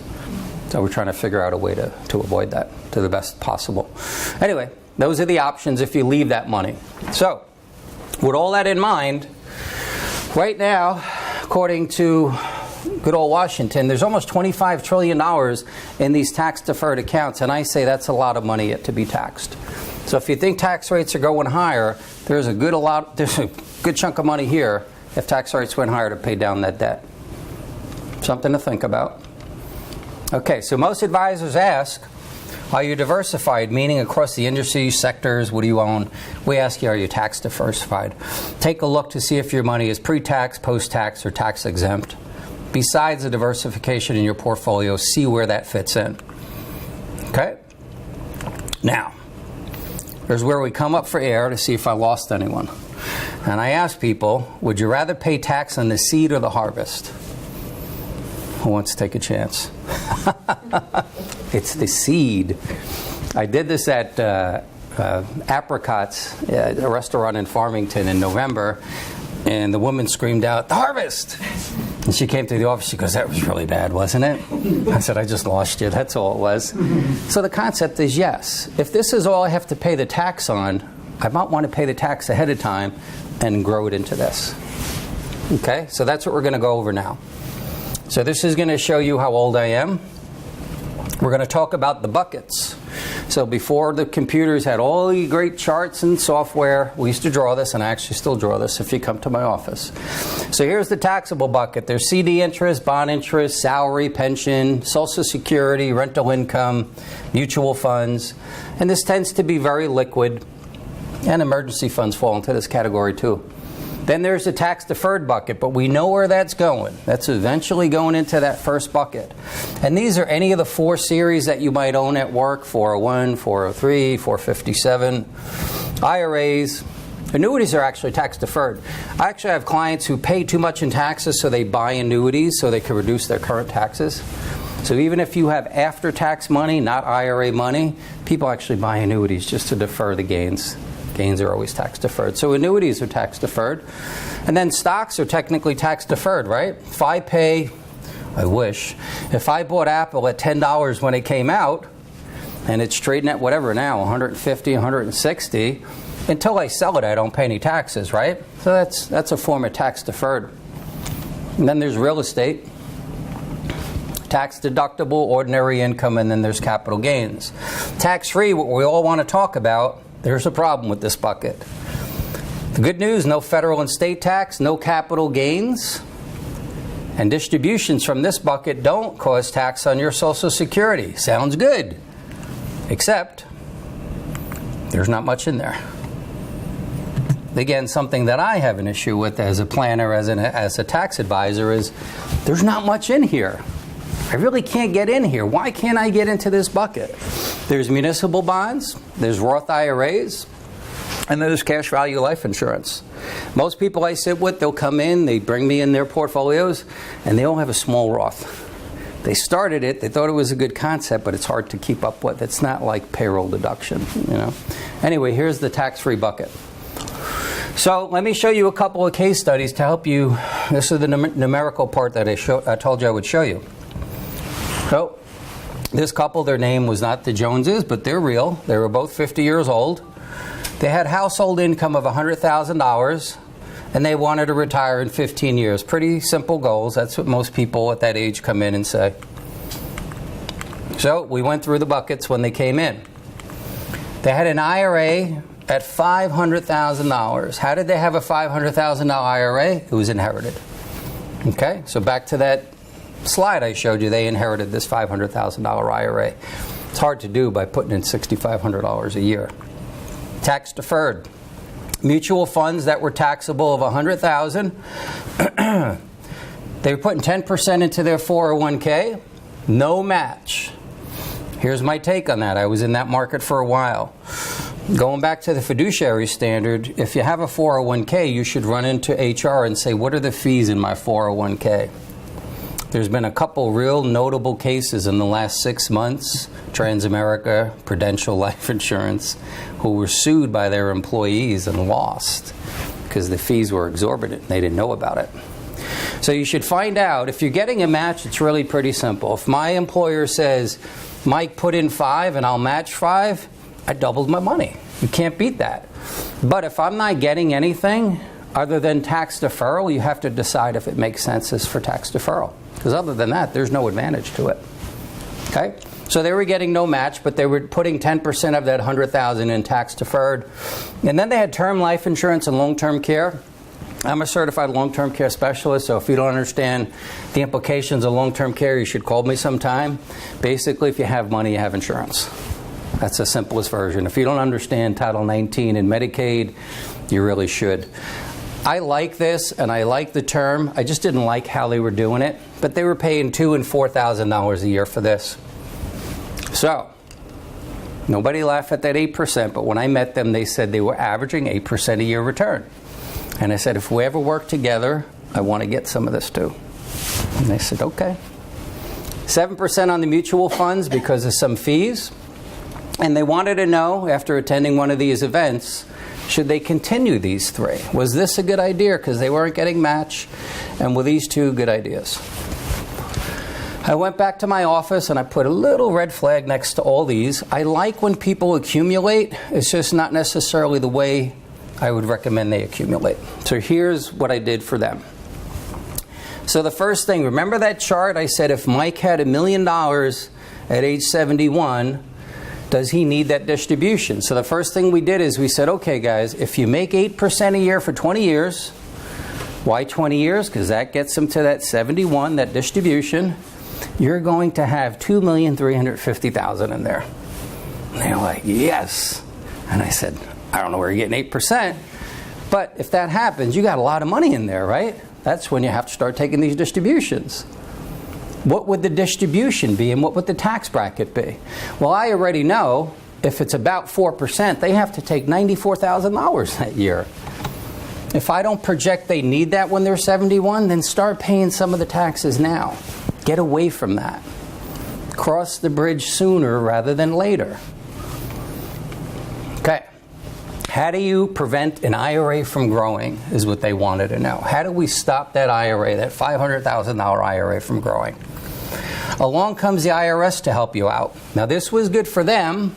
So we're trying to figure out a way to avoid that to the best possible. Anyway, those are the options if you leave that money. So, with all that in mind, right now, according to good old Washington, there's almost $25 trillion in these tax-deferred accounts, and I say that's a lot of money yet to be taxed. So if you think tax rates are going higher, there's a good chunk of money here if tax rates went higher to pay down that debt. Something to think about. Okay, so most advisors ask, are you diversified, meaning across the industry sectors, what do you own? We ask you, are you tax diversified? Take a look to see if your money is pre-tax, post-tax, or tax exempt. Besides the diversification in your portfolio, see where that fits in. Okay? Now, here's where we come up for air to see if I lost anyone. And I ask people, would you rather pay tax on the seed or the harvest? Who wants to take a chance? It's the seed. I did this at Apricot's, a restaurant in Farmington in November, and the woman screamed out, "The harvest!" And she came to the office, she goes, "That was really bad, wasn't it?" I said, "I just lost you, that's all it was." So the concept is, yes, if this is all I have to pay the tax on, I might want to pay the tax ahead of time and grow it into this. Okay, so that's what we're going to go over now. So this is going to show you how old I am. We're going to talk about the buckets. So before the computers had all the great charts and software, we used to draw this, and I actually still draw this if you come to my office. So here's the taxable bucket. There's CD interest, bond interest, salary, pension, Social Security, rental income, mutual funds, and this tends to be very liquid, and emergency funds fall into this category too. Then there's the tax deferred bucket, but we know where that's going. That's eventually going into that first bucket. And these are any of the 4 series that you might own at work: 401, 403, 457, IRAs. Annuities are actually tax deferred. I actually have clients who pay too much in taxes, so they buy annuities so they can reduce their current taxes. So even if you have after-tax money, not IRA money, people actually buy annuities just to defer the gains. Gains are always tax deferred. So annuities are tax deferred. And then stocks are technically tax deferred, right? If I pay, I wish, if I bought Apple at $10 when it came out, and it's trading at whatever now, 150, 160, until I sell it, I don't pay any taxes, right? So that's a form of tax deferred. And then there's real estate, tax deductible, ordinary income, and then there's capital gains. Tax-free, what we all want to talk about, there's a problem with this bucket. The good news, no federal and state tax, no capital gains, and distributions from this bucket don't cause tax on your Social Security. Sounds good, except there's not much in there. Again, something that I have an issue with as a planner, as a tax advisor, is there's not much in here. I really can't get in here. Why can't I get into this bucket? There's municipal bonds, there's Roth IRAs, and there's cash value life insurance. Most people I sit with, they'll come in, they bring me in their portfolios, and they all have a small Roth. They started it, they thought it was a good concept, but it's hard to keep up with. It's not like payroll deduction, you know. Anyway, here's the tax-free bucket. So let me show you a couple of case studies to help you. This is the numerical part that I told you I would show you. So this couple, their name was not the Joneses, but they're real. They were both 50 years old. They had household income of $100,000, and they wanted to retire in 15 years. Pretty simple goals. That's what most people at that age come in and say. So we went through the buckets when they came in. They had an IRA at $500,000. How did they have a $500,000 IRA? It was inherited. Okay, so back to that slide I showed you, they inherited this $500,000 IRA. It's hard to do by putting in $6,500 a year. Tax deferred. Mutual funds that were taxable of $100,000. They were putting 10% into their 401k. No match. Here's my take on that. I was in that market for a while. Going back to the Fiduciary Standard, if you have a 401k, you should run into HR and say, what are the fees in my 401k? There's been a couple real notable cases in the last 6 months, Transamerica, Prudential Life Insurance, who were sued by their employees and lost because the fees were exorbitant and they didn't know about it. So you should find out, if you're getting a match, it's really pretty simple. If my employer says, Mike, put in 5 and I'll match 5, I doubled my money. You can't beat that. But if I'm not getting anything other than tax deferral, you have to decide if it makes sense as for tax deferral. Because other than that, there's no advantage to it. Okay? So they were getting no match, but they were putting 10% of that $100,000 in tax deferred. And then they had term life insurance and long-term care. I'm a certified long-term care specialist, so if you don't understand the implications of long-term care, you should call me sometime. Basically, if you have money, you have insurance. That's the simplest version. If you don't understand Title 19 and Medicaid, you really should. I like this, and I like the term. I just didn't like how they were doing it. But they were paying $2,000 and $4,000 a year for this. So, nobody laughed at that 8%, but when I met them, they said they were averaging 8% a year return. And I said, if we ever work together, I want to get some of this too. And they said, okay. 7% on the mutual funds because of some fees. And they wanted to know, after attending one of these events, should they continue these 3? Was this a good idea? Because they weren't getting match. And were these 2 good ideas? I went back to my office and I put a little red flag next to all these. I like when people accumulate. It's just not necessarily the way I would recommend they accumulate. So here's what I did for them. So the first thing, remember that chart? I said if Mike had $1 million at age 71, Does he need that distribution? So the first thing we did is we said, okay guys, if you make 8% a year for 20 years, why 20 years? Because that gets him to that 71, that distribution. You're going to have $2,350,000 in there. And they're like, yes. And I said, I don't know where you're getting 8%, but if that happens, you got a lot of money in there, right? That's when you have to start taking these distributions. What would the distribution be and what would the tax bracket be? Well, I already know if it's about 4%, they have to take $94,000 that year. If I don't project they need that when they're 71, then start paying some of the taxes now. Get away from that. Cross the bridge sooner rather than later. Okay. How do you prevent an IRA from growing is what they wanted to know. How do we stop that IRA, that $500,000 IRA from growing? Along comes the IRS to help you out. Now this was good for them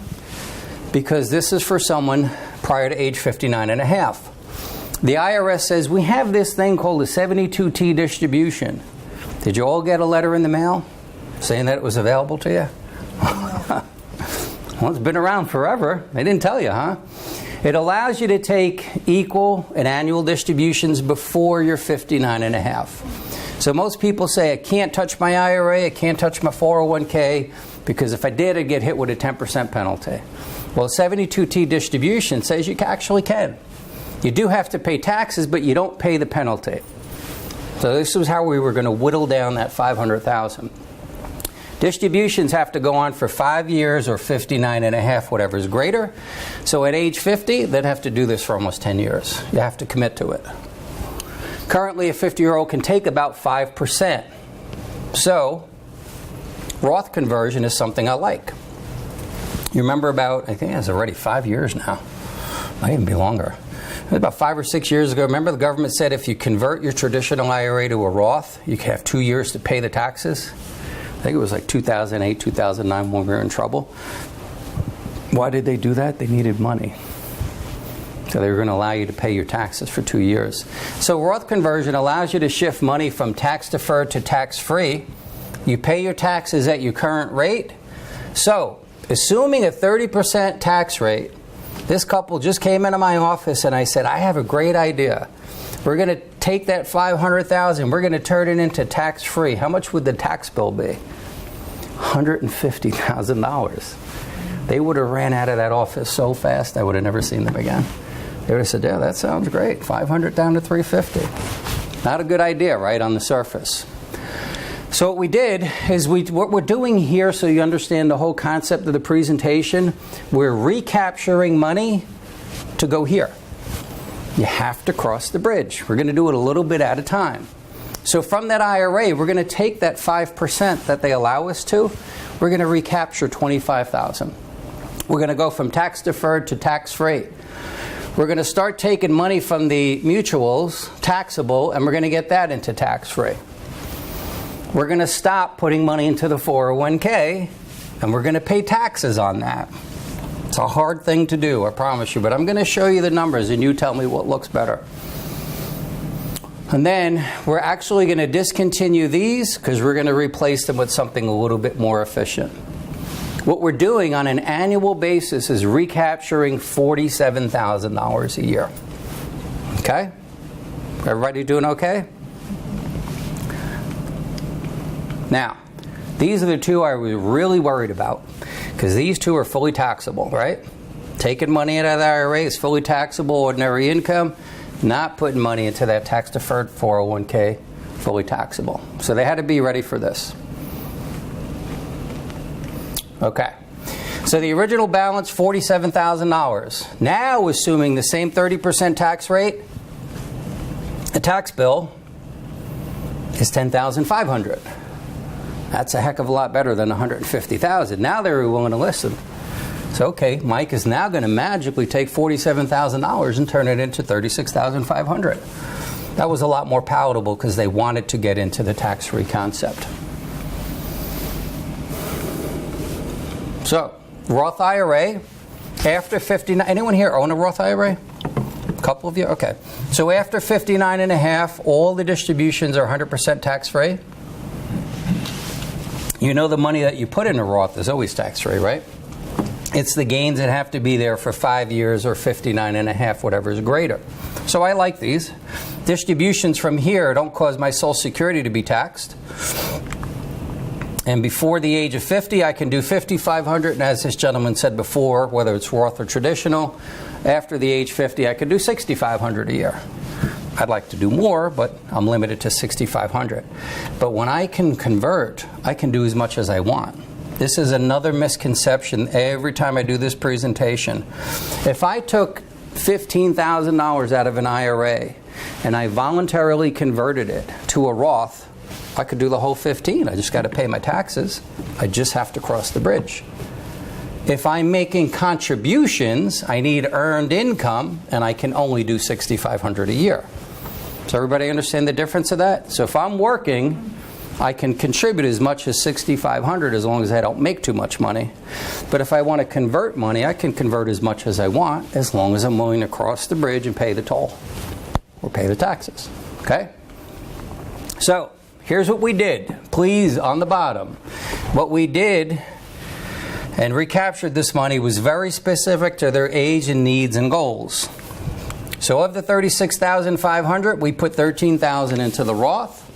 because this is for someone prior to age 59 and a half. The IRS says, we have this thing called a 72T distribution. Did you all get a letter in the mail saying that it was available to you? Well, it's been around forever. They didn't tell you, huh? It allows you to take equal and annual distributions before you're 59 and a half. So most people say, I can't touch my IRA, I can't touch my 401k, because if I did, I'd get hit with a 10% penalty. Well, 72T distribution says you actually can. You do have to pay taxes, but you don't pay the penalty. So this was how we were going to whittle down that $500,000. Distributions have to go on for 5 years or 59 and a half, whatever is greater. So at age 50, they'd have to do this for almost 10 years. You have to commit to it. Currently, a 50-year-old can take about 5%. So Roth conversion is something I like. You remember about, I think it's already 5 years now. Might even be longer. About 5 or 6 years ago, remember the government said if you convert your traditional IRA to a Roth, you can have 2 years to pay the taxes? I think it was like 2008, 2009 when we were in trouble. Why did they do that? They needed money. So they were going to allow you to pay your taxes for 2 years. So Roth conversion allows you to shift money from tax deferred to tax free. You pay your taxes at your current rate. So assuming a 30% tax rate, this couple just came into my office and I said, I have a great idea. We're going to take that $500,000, we're going to turn it into tax-free. How much would the tax bill be? $150,000. They would have ran out of that office so fast, I would have never seen them again. They would have said, yeah, that sounds great. 500 down to 350. Not a good idea, right, on the surface. So what we did is what we're doing here, so you understand the whole concept of the presentation, we're recapturing money to go here. You have to cross the bridge. We're going to do it a little bit at a time. So from that IRA, we're going to take that 5% that they allow us to. We're going to recapture $25,000. We're going to go from tax deferred to tax free. We're going to start taking money from the mutuals, taxable, and we're going to get that into tax free. We're going to stop putting money into the 401k, and we're going to pay taxes on that. It's a hard thing to do, I promise you, but I'm going to show you the numbers, and you tell me what looks better. And then we're actually going to discontinue these because we're going to replace them with something a little bit more efficient. What we're doing on an annual basis is recapturing $47,000 a year. Okay? Everybody doing okay? Now, these are the two I was really worried about because these two are fully taxable, right? Taking money out of the IRA is fully taxable, ordinary income. Not putting money into that tax-deferred 401k, fully taxable. So they had to be ready for this. Okay. So the original balance, $47,000. Now, assuming the same 30% tax rate, the tax bill is $10,500. That's a heck of a lot better than $150,000. Now they're willing to listen. So, okay, Mike is now going to magically take $47,000 and turn it into $36,500. That was a lot more palatable because they wanted to get into the tax-free concept. So, Roth IRA, after 59, anyone here own a Roth IRA? A couple of you? Okay. So after 59 and a half, all the distributions are 100% tax-free. You know the money that you put in a Roth is always tax-free, right? It's the gains that have to be there for 5 years or 59 and a half, whatever is greater. So I like these. Distributions from here don't cause my Social Security to be taxed. And before the age of 50, I can do $5,500. And as this gentleman said before, whether it's Roth or traditional, after the age 50, I can do $6,500 a year. I'd like to do more, but I'm limited to $6,500. But when I can convert, I can do as much as I want. This is another misconception every time I do this presentation. If I took $15,000 out of an IRA and I voluntarily converted it to a Roth, I could do the whole 15. I just got to pay my taxes. I just have to cross the bridge. If I'm making contributions, I need earned income, and I can only do $6,500 a year. Does everybody understand the difference of that? So if I'm working, I can contribute as much as $6,500 as long as I don't make too much money. But if I want to convert money, I can convert as much as I want as long as I'm willing to cross the bridge and pay the toll or pay the taxes. Okay? So here's what we did. Please, on the bottom, what we did and recaptured this money was very specific to their age and needs and goals. So of the $36,500, we put $13,000 into the Roth.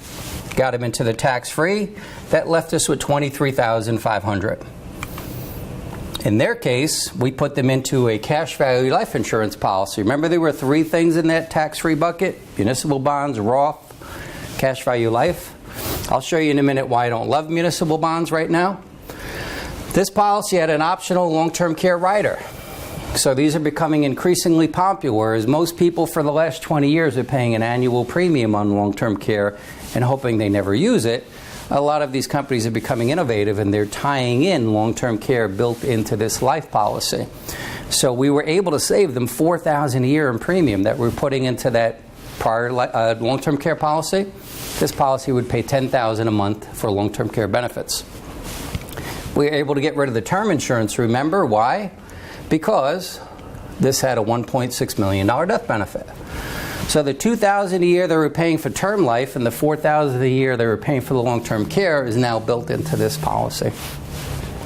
Got them into the tax-free. That left us with $23,500. In their case, we put them into a cash value life insurance policy. Remember there were 3 things in that tax-free bucket? Municipal bonds, Roth, cash value life. I'll show you in a minute why I don't love municipal bonds right now. This policy had an optional long-term care rider. So these are becoming increasingly popular as most people for the last 20 years are paying an annual premium on long-term care and hoping they never use it. A lot of these companies are becoming innovative and they're tying in long-term care built into this life policy. So we were able to save them $4,000 a year in premium that we're putting into that prior long-term care policy. This policy would pay $10,000 a month for long-term care benefits. We were able to get rid of the term insurance, remember why? Because this had a $1.6 million death benefit. So the $2,000 a year they were paying for term life and the $4,000 a year they were paying for the long-term care is now built into this policy.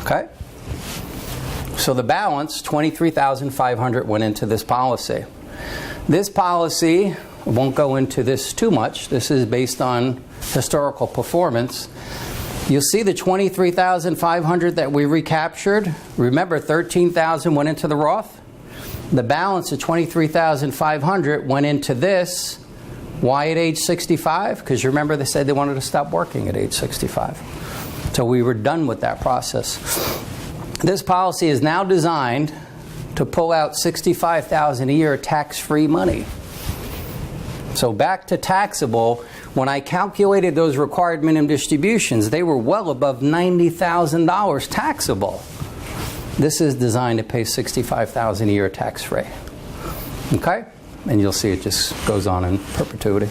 Okay? So the balance, $23,500, went into this policy. This policy, I won't go into this too much. This is based on historical performance. You'll see the $23,500 that we recaptured. Remember, $13,000 went into the Roth. The balance of $23,500 went into this. Why at age 65? Because you remember they said they wanted to stop working at age 65. So we were done with that process. This policy is now designed to pull out $65,000 a year tax-free money. So back to taxable. When I calculated those required minimum distributions, they were well above $90,000 taxable. This is designed to pay $65,000 a year tax-free. Okay? And you'll see it just goes on in perpetuity.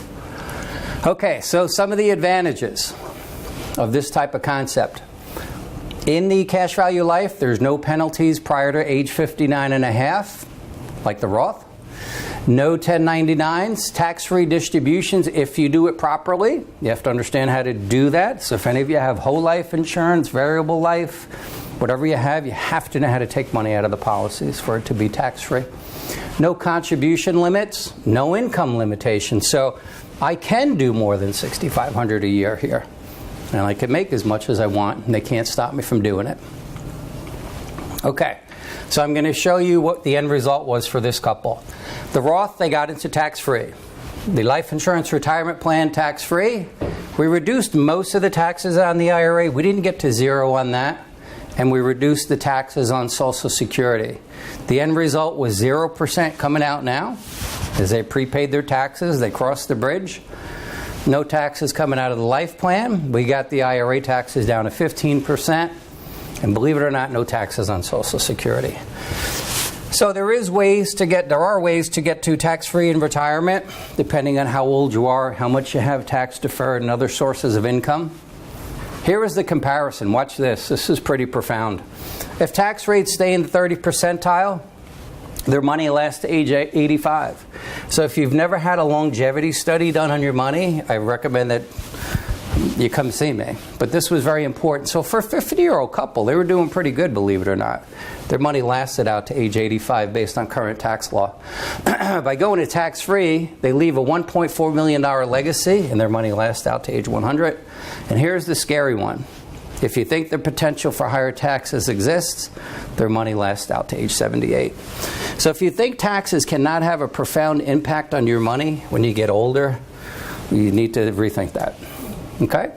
Okay, so some of the advantages of this type of concept. In the cash value life, there's no penalties prior to age 59 and a half, like the Roth. No 1099s, tax-free distributions if you do it properly. You have to understand how to do that. So if any of you have whole life insurance, variable life, whatever you have to know how to take money out of the policies for it to be tax-free. No contribution limits, no income limitations. So I can do more than $6,500 a year here. And I can make as much as I want, and they can't stop me from doing it. Okay, so I'm going to show you what the end result was for this couple. The Roth, they got into tax-free. The life insurance retirement plan, tax-free. We reduced most of the taxes on the IRA. We didn't get to zero on that. And we reduced the taxes on Social Security. The end result was 0% coming out now. As they prepaid their taxes, they crossed the bridge. No taxes coming out of the life plan. We got the IRA taxes down to 15%. And believe it or not, no taxes on Social Security. So there are ways to get to tax-free in retirement, depending on how old you are, how much you have tax deferred, and other sources of income. Here is the comparison. Watch this. This is pretty profound. If tax rates stay in the 30th percentile, their money lasts to age 85. So if you've never had a longevity study done on your money, I recommend that you come see me. But this was very important. So for a 50-year-old couple, they were doing pretty good, believe it or not. Their money lasted out to age 85 based on current tax law. By going to tax-free, they leave a $1.4 million legacy, and their money lasts out to age 100. And here's the scary one. If you think the potential for higher taxes exists, their money lasts out to age 78. So if you think taxes cannot have a profound impact on your money when you get older, you need to rethink that. Okay?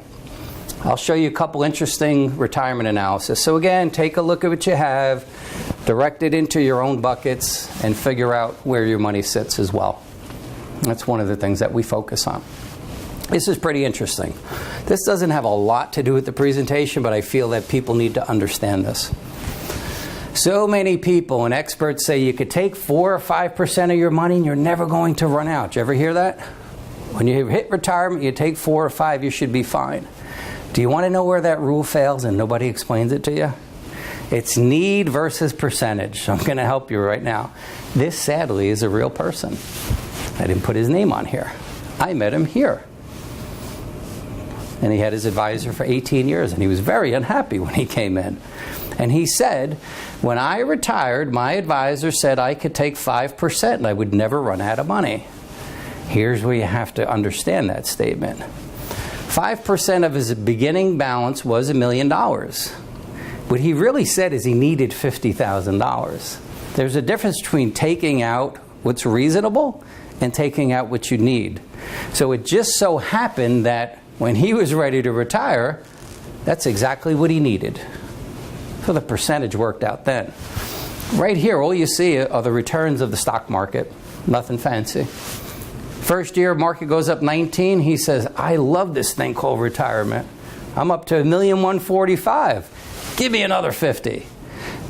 I'll show you a couple interesting retirement analysis. So again, take a look at what you have, direct it into your own buckets, and figure out where your money sits as well. That's one of the things that we focus on. This is pretty interesting. This doesn't have a lot to do with the presentation, but I feel that people need to understand this. So many people and experts say you could take 4 or 5% of your money and you're never going to run out. Did you ever hear that? When you hit retirement, you take 4 or 5, you should be fine. Do you want to know where that rule fails and nobody explains it to you? It's need versus percentage. I'm going to help you right now. This, sadly, is a real person. I didn't put his name on here. I met him here. And he had his advisor for 18 years, and he was very unhappy when he came in. And he said, when I retired, my advisor said I could take 5% and I would never run out of money. Here's where you have to understand that statement. 5% of his beginning balance was $1 million. What he really said is he needed $50,000. There's a difference between taking out what's reasonable and taking out what you need. So it just so happened that when he was ready to retire, that's exactly what he needed. So the percentage worked out then. Right here, all you see are the returns of the stock market. Nothing fancy. First year, market goes up 19. He says, I love this thing called retirement. I'm up to $1,145,000. Give me another 50.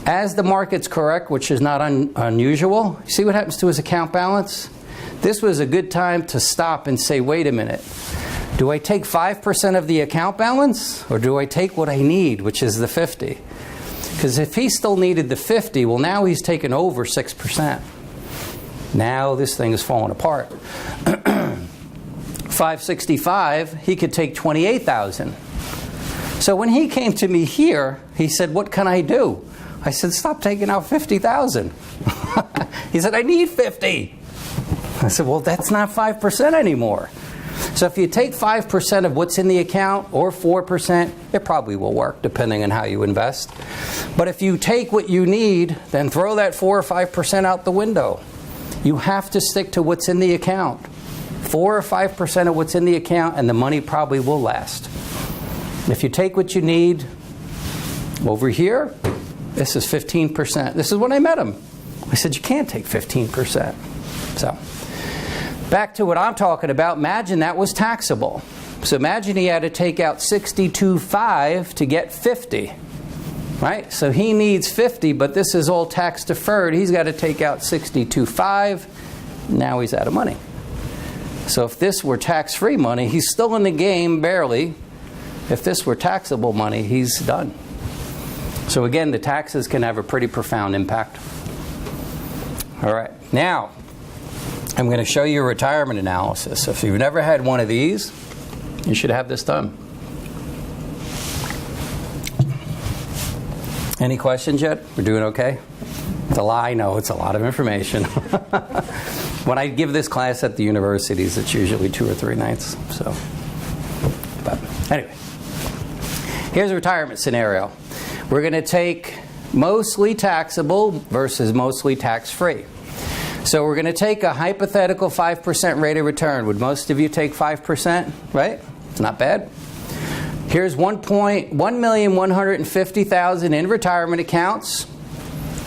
As the market's correct, which is not unusual, see what happens to his account balance? This was a good time to stop and say, wait a minute. Do I take 5% of the account balance, or do I take what I need, which is the 50? Because if he still needed the 50, well, now he's taken over 6%. Now this thing is falling apart. 565, he could take 28,000. So when he came to me here, he said, what can I do? I said, stop taking out 50,000. He said, I need 50. I said, well, that's not 5% anymore. So if you take 5% of what's in the account or 4%, it probably will work depending on how you invest. But if you take what you need, then throw that 4 or 5% out the window. You have to stick to what's in the account. 4 or 5% of what's in the account, and the money probably will last. If you take what you need, over here, this is 15%. This is when I met him. I said, you can't take 15%. So, back to what I'm talking about. Imagine that was taxable. So imagine he had to take out $62,500 to get $50,000. Right? So he needs 50, but this is all tax deferred. He's got to take out $62,500. Now he's out of money. So if this were tax-free money, he's still in the game, barely. If this were taxable money, he's done. So again, the taxes can have a pretty profound impact. All right. Now, I'm going to show you a retirement analysis. So if you've never had one of these, you should have this done. Any questions yet? We're doing okay? It's a lie. I know it's a lot of information. When I give this class at the universities, it's usually 2 or 3 nights. So, but anyway, here's a retirement scenario. We're going to take mostly taxable versus mostly tax-free. So we're going to take a hypothetical 5% rate of return. Would most of you take 5%? Right? It's not bad. Here's $1,150,000 in retirement accounts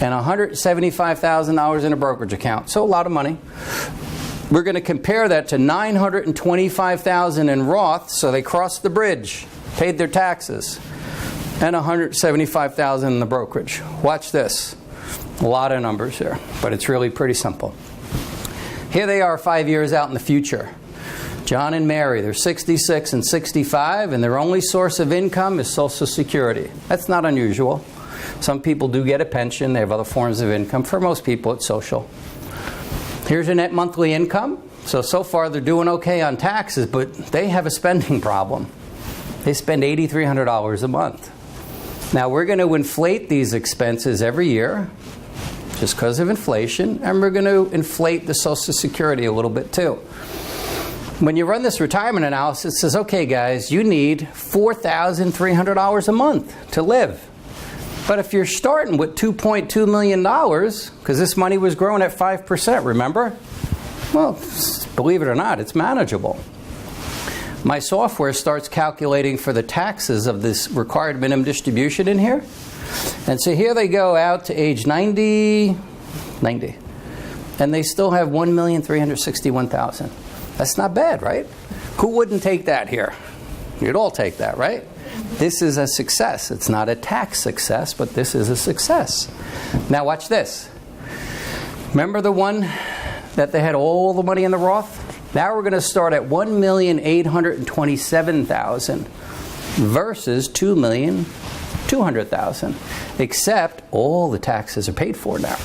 and $175,000 in a brokerage account. So a lot of money. We're going to compare that to $925,000 in Roth, so they crossed the bridge, paid their taxes, and $175,000 in the brokerage. Watch this. A lot of numbers here, but it's really pretty simple. Here they are 5 years out in the future. John and Mary, they're 66 and 65, and their only source of income is Social Security. That's not unusual. Some people do get a pension. They have other forms of income. For most people, it's social. Here's your net monthly income. So far they're doing okay on taxes, but they have a spending problem. They spend $8,300 a month. Now, we're going to inflate these expenses every year just because of inflation, and we're going to inflate the Social Security a little bit too. When you run this retirement analysis, it says, okay, guys, you need $4,300 a month to live. But if you're starting with $2.2 million, because this money was growing at 5%, remember? Well, believe it or not, it's manageable. My software starts calculating for the taxes of this required minimum distribution in here. And so here they go out to age 90, and they still have $1,361,000. That's not bad, right? Who wouldn't take that here? You'd all take that, right? This is a success. It's not a tax success, but this is a success. Now watch this. Remember the one that they had all the money in the Roth? Now we're going to start at $1,827,000 versus $2,200,000, except all the taxes are paid for now.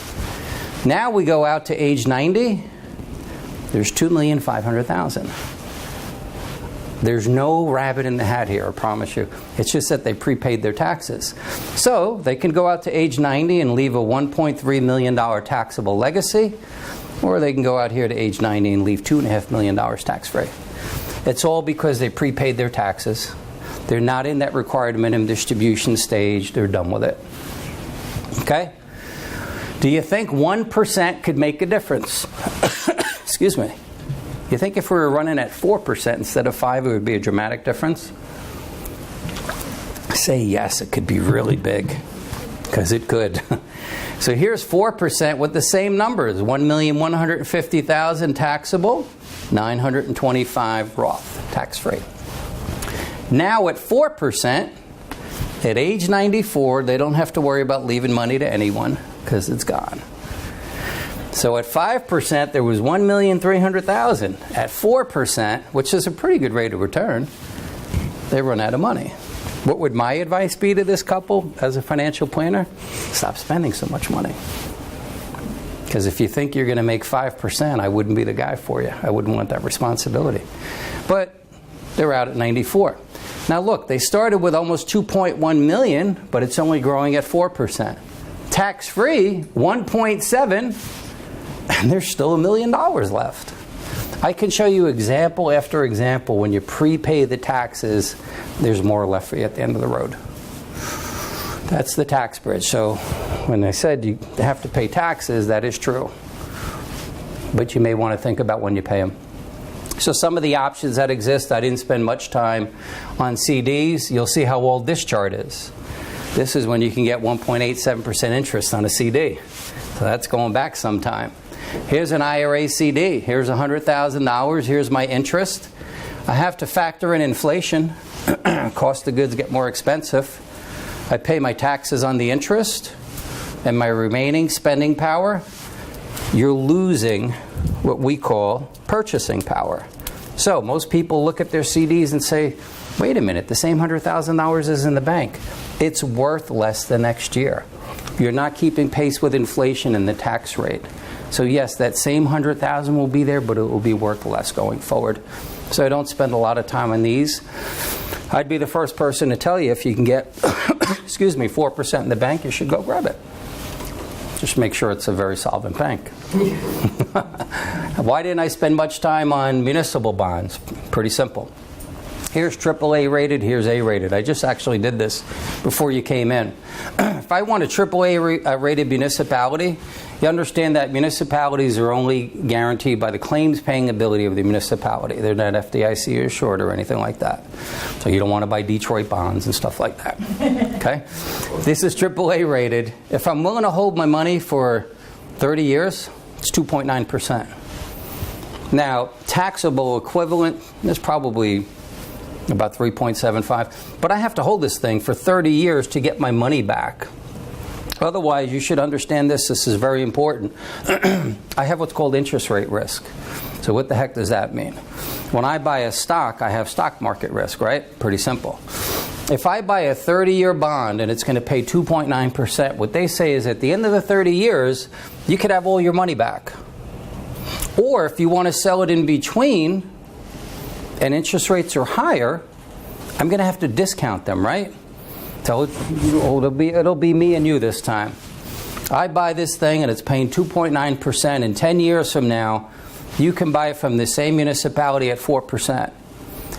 Now we go out to age 90. There's $2,500,000. There's no rabbit in the hat here, I promise you. It's just that they prepaid their taxes. So they can go out to age 90 and leave a $1.3 million taxable legacy, or they can go out here to age 90 and leave $2.5 million tax-free. It's all because they prepaid their taxes. They're not in that required minimum distribution stage. They're done with it. Okay? Do you think 1% could make a difference? Excuse me. You think if we were running at 4% instead of 5%, it would be a dramatic difference? Say yes, it could be really big, because it could. So here's 4% with the same numbers: $1,150,000 taxable, $925,000 Roth, tax-free. Now at 4%, at age 94, they don't have to worry about leaving money to anyone because it's gone. So at 5%, there was $1,300,000. At 4%, which is a pretty good rate of return, they run out of money. What would my advice be to this couple as a financial planner? Stop spending so much money. Because if you think you're going to make 5%, I wouldn't be the guy for you. I wouldn't want that responsibility. But they're out at 94. Now look, they started with almost $2.1 million, but it's only growing at 4%. Tax-free, 1.7, and there's still $1 million left. I can show you example after example. When you prepay the taxes, there's more left for you at the end of the road. That's the tax bridge. So when I said you have to pay taxes, that is true. But you may want to think about when you pay them. So some of the options that exist, I didn't spend much time on CDs. You'll see how old this chart is. This is when you can get 1.87% interest on a CD. So that's going back some time. Here's an IRA CD. Here's $100,000. Here's my interest. I have to factor in inflation. Cost of goods get more expensive. I pay my taxes on the interest and my remaining spending power. You're losing what we call purchasing power. So most people look at their CDs and say, wait a minute, the same $100,000 is in the bank. It's worth less the next year. You're not keeping pace with inflation and the tax rate. So yes, that same $100,000 will be there, but it will be worth less going forward. So I don't spend a lot of time on these. I'd be the first person to tell you if you can get, 4% in the bank, you should go grab it. Just make sure it's a very solvent bank. Why didn't I spend much time on municipal bonds? Pretty simple. Here's AAA rated, here's A rated. I just actually did this before you came in. If I want a AAA rated municipality, you understand that municipalities are only guaranteed by the claims paying ability of the municipality. They're not FDIC insured or anything like that. So you don't want to buy Detroit bonds and stuff like that. Okay? This is AAA rated. If I'm willing to hold my money for 30 years, it's 2.9%. Now, taxable equivalent is probably about 3.75. But I have to hold this thing for 30 years to get my money back. Otherwise, you should understand this. This is very important. I have what's called interest rate risk. So what the heck does that mean? When I buy a stock, I have stock market risk, right? Pretty simple. If I buy a 30-year bond and it's going to pay 2.9%, what they say is at the end of the 30 years, you could have all your money back. Or if you want to sell it in between and interest rates are higher, I'm going to have to discount them, right? So it'll be me and you this time. I buy this thing and it's paying 2.9%. In 10 years from now, you can buy it from the same municipality at 4%.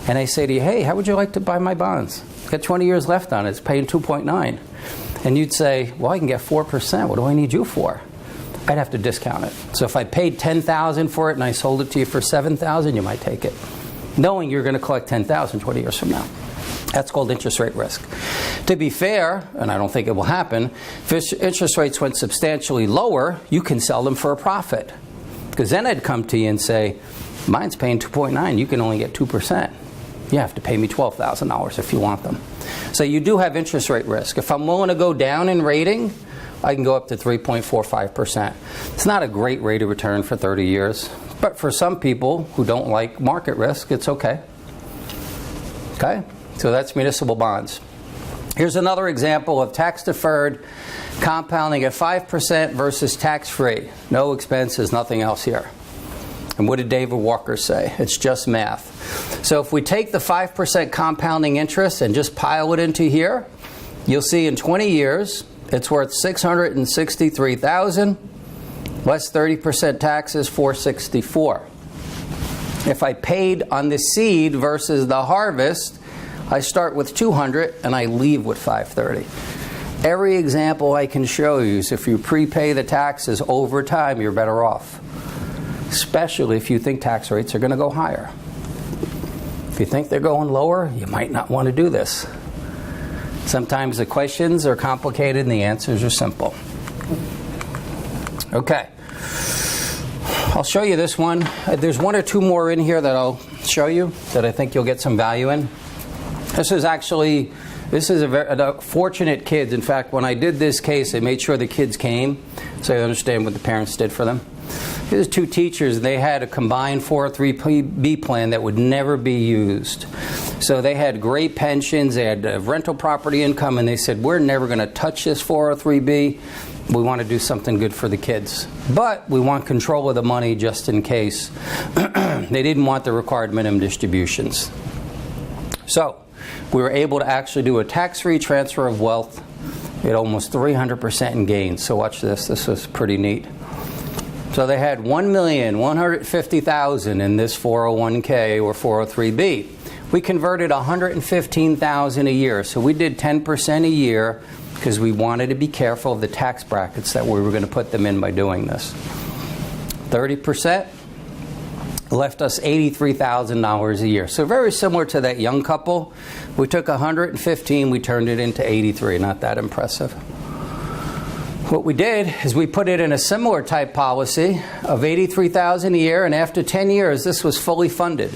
And I say to you, hey, how would you like to buy my bonds? Got 20 years left on it. It's paying 2.9. And you'd say, well, I can get 4%. What do I need you for? I'd have to discount it. So if I paid $10,000 for it and I sold it to you for $7,000, you might take it, knowing you're going to collect $10,000 20 years from now. That's called interest rate risk. To be fair, and I don't think it will happen, if interest rates went substantially lower, you can sell them for a profit. Because then I'd come to you and say, mine's paying 2.9, you can only get 2%. You have to pay me $12,000 if you want them. So you do have interest rate risk. If I'm willing to go down in rating, I can go up to 3.45%. It's not a great rate of return for 30 years, but for some people who don't like market risk, it's okay. Okay? So that's municipal bonds. Here's another example of tax-deferred compounding at 5% versus tax-free. No expenses, nothing else here. And what did David Walker say? It's just math. So if we take the 5% compounding interest and just pile it into here, you'll see in 20 years, it's worth $663,000, less 30% taxes, $464,000. If I paid on the seed versus the harvest, I start with $200 and I leave with $530. Every example I can show you is if you prepay the taxes over time, you're better off. Especially if you think tax rates are going to go higher. If you think they're going lower, you might not want to do this. Sometimes the questions are complicated and the answers are simple. Okay. I'll show you this one. There's one or two more in here that I'll show you that I think you'll get some value in. This is a very fortunate kids. In fact, when I did this case, I made sure the kids came so I understand what the parents did for them. Here's two teachers. They had a combined 403B plan that would never be used. So they had great pensions, they had rental property income, and they said, we're never going to touch this 403B. We want to do something good for the kids. But we want control of the money just in case. They didn't want the required minimum distributions. So we were able to actually do a tax-free transfer of wealth at almost 300% in gains. So watch this. This was pretty neat. So they had $1,150,000 in this 401k or 403b. We converted $115,000 a year. So we did 10% a year because we wanted to be careful of the tax brackets that we were going to put them in by doing this. 30% left us $83,000 a year. So very similar to that young couple. We took $115,000, we turned it into $83,000. Not that impressive. What we did is we put it in a similar type policy of $83,000 a year, and after 10 years, this was fully funded.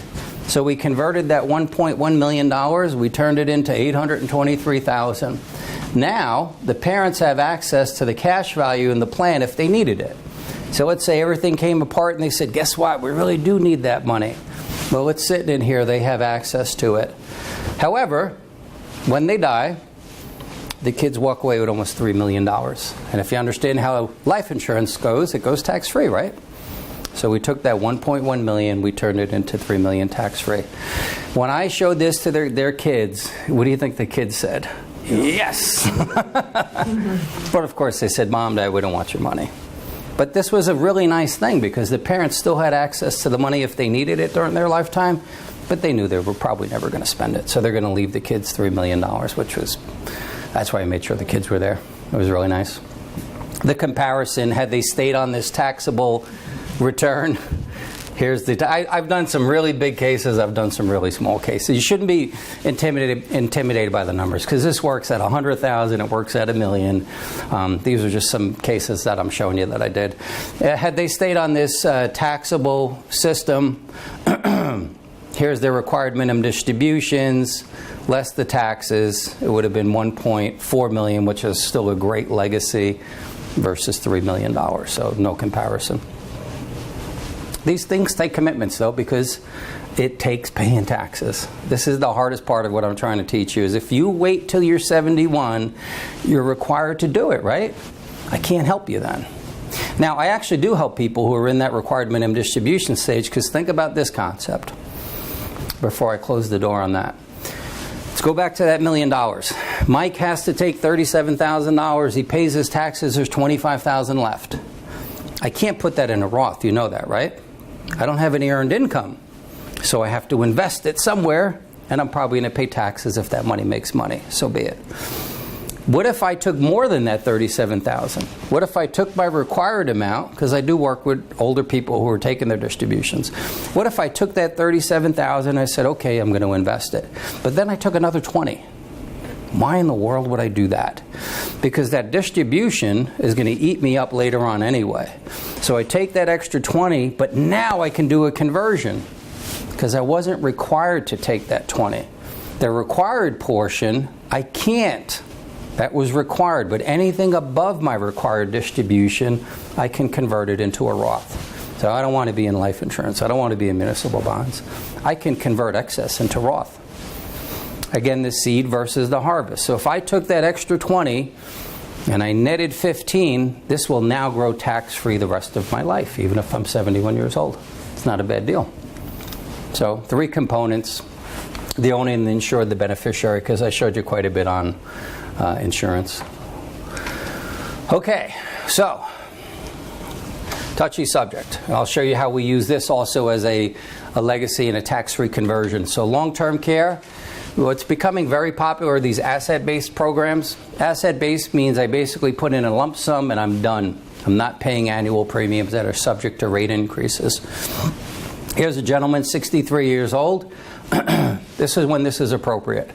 So we converted that $1.1 million, we turned it into $823,000. Now, the parents have access to the cash value in the plan if they needed it. So let's say everything came apart and they said, guess what, we really do need that money. Well, it's sitting in here, they have access to it. However, when they die, the kids walk away with almost $3 million. And if you understand how life insurance goes, it goes tax-free, right? So we took that $1.1 million, we turned it into $3 million tax-free. When I showed this to their kids, what do you think the kids said? Yes! But of course they said, Mom, Dad, we don't want your money. But this was a really nice thing because the parents still had access to the money if they needed it during their lifetime, but they knew they were probably never going to spend it. So they're going to leave the kids $3 million, that's why I made sure the kids were there. It was really nice. The comparison, had they stayed on this taxable return, here's I've done some really big cases, I've done some really small cases. You shouldn't be intimidated by the numbers because this works at $100,000, it works at $1 million. These are just some cases that I'm showing you that I did. Had they stayed on this taxable system, here's their required minimum distributions, less the taxes, it would have been $1.4 million, which is still a great legacy, versus $3 million, so no comparison. These things take commitments, though, because it takes paying taxes. This is the hardest part of what I'm trying to teach you, is if you wait till you're 71, you're required to do it, right? I can't help you then. Now, I actually do help people who are in that required minimum distribution stage, because think about this concept before I close the door on that. Let's go back to that $1 million. Mike has to take $37,000. He pays his taxes. There's $25,000 left. I can't put that in a Roth. You know that, right? I don't have any earned income. So I have to invest it somewhere, and I'm probably going to pay taxes if that money makes money. So be it. What if I took more than that $37,000? What if I took my required amount, because I do work with older people who are taking their distributions. What if I took that $37,000 and I said, okay, I'm going to invest it. But then I took another $20,000. Why in the world would I do that? Because that distribution is going to eat me up later on anyway. So I take that extra $20,000, but now I can do a conversion because I wasn't required to take that $20,000. The required portion, I can't. That was required, but anything above my required distribution, I can convert it into a Roth. So I don't want to be in life insurance. I don't want to be in municipal bonds. I can convert excess into Roth. Again, the seed versus the harvest. So if I took that extra 20 and I netted 15, this will now grow tax-free the rest of my life, even if I'm 71 years old. It's not a bad deal. So 3 components: the owner and the insured, the beneficiary, because I showed you quite a bit on insurance. Okay, so touchy subject. I'll show you how we use this also as a legacy and a tax-free conversion. So long-term care, what's becoming very popular are these asset-based programs. Asset-based means I basically put in a lump sum and I'm done. I'm not paying annual premiums that are subject to rate increases. Here's a gentleman, 63 years old. This is when this is appropriate.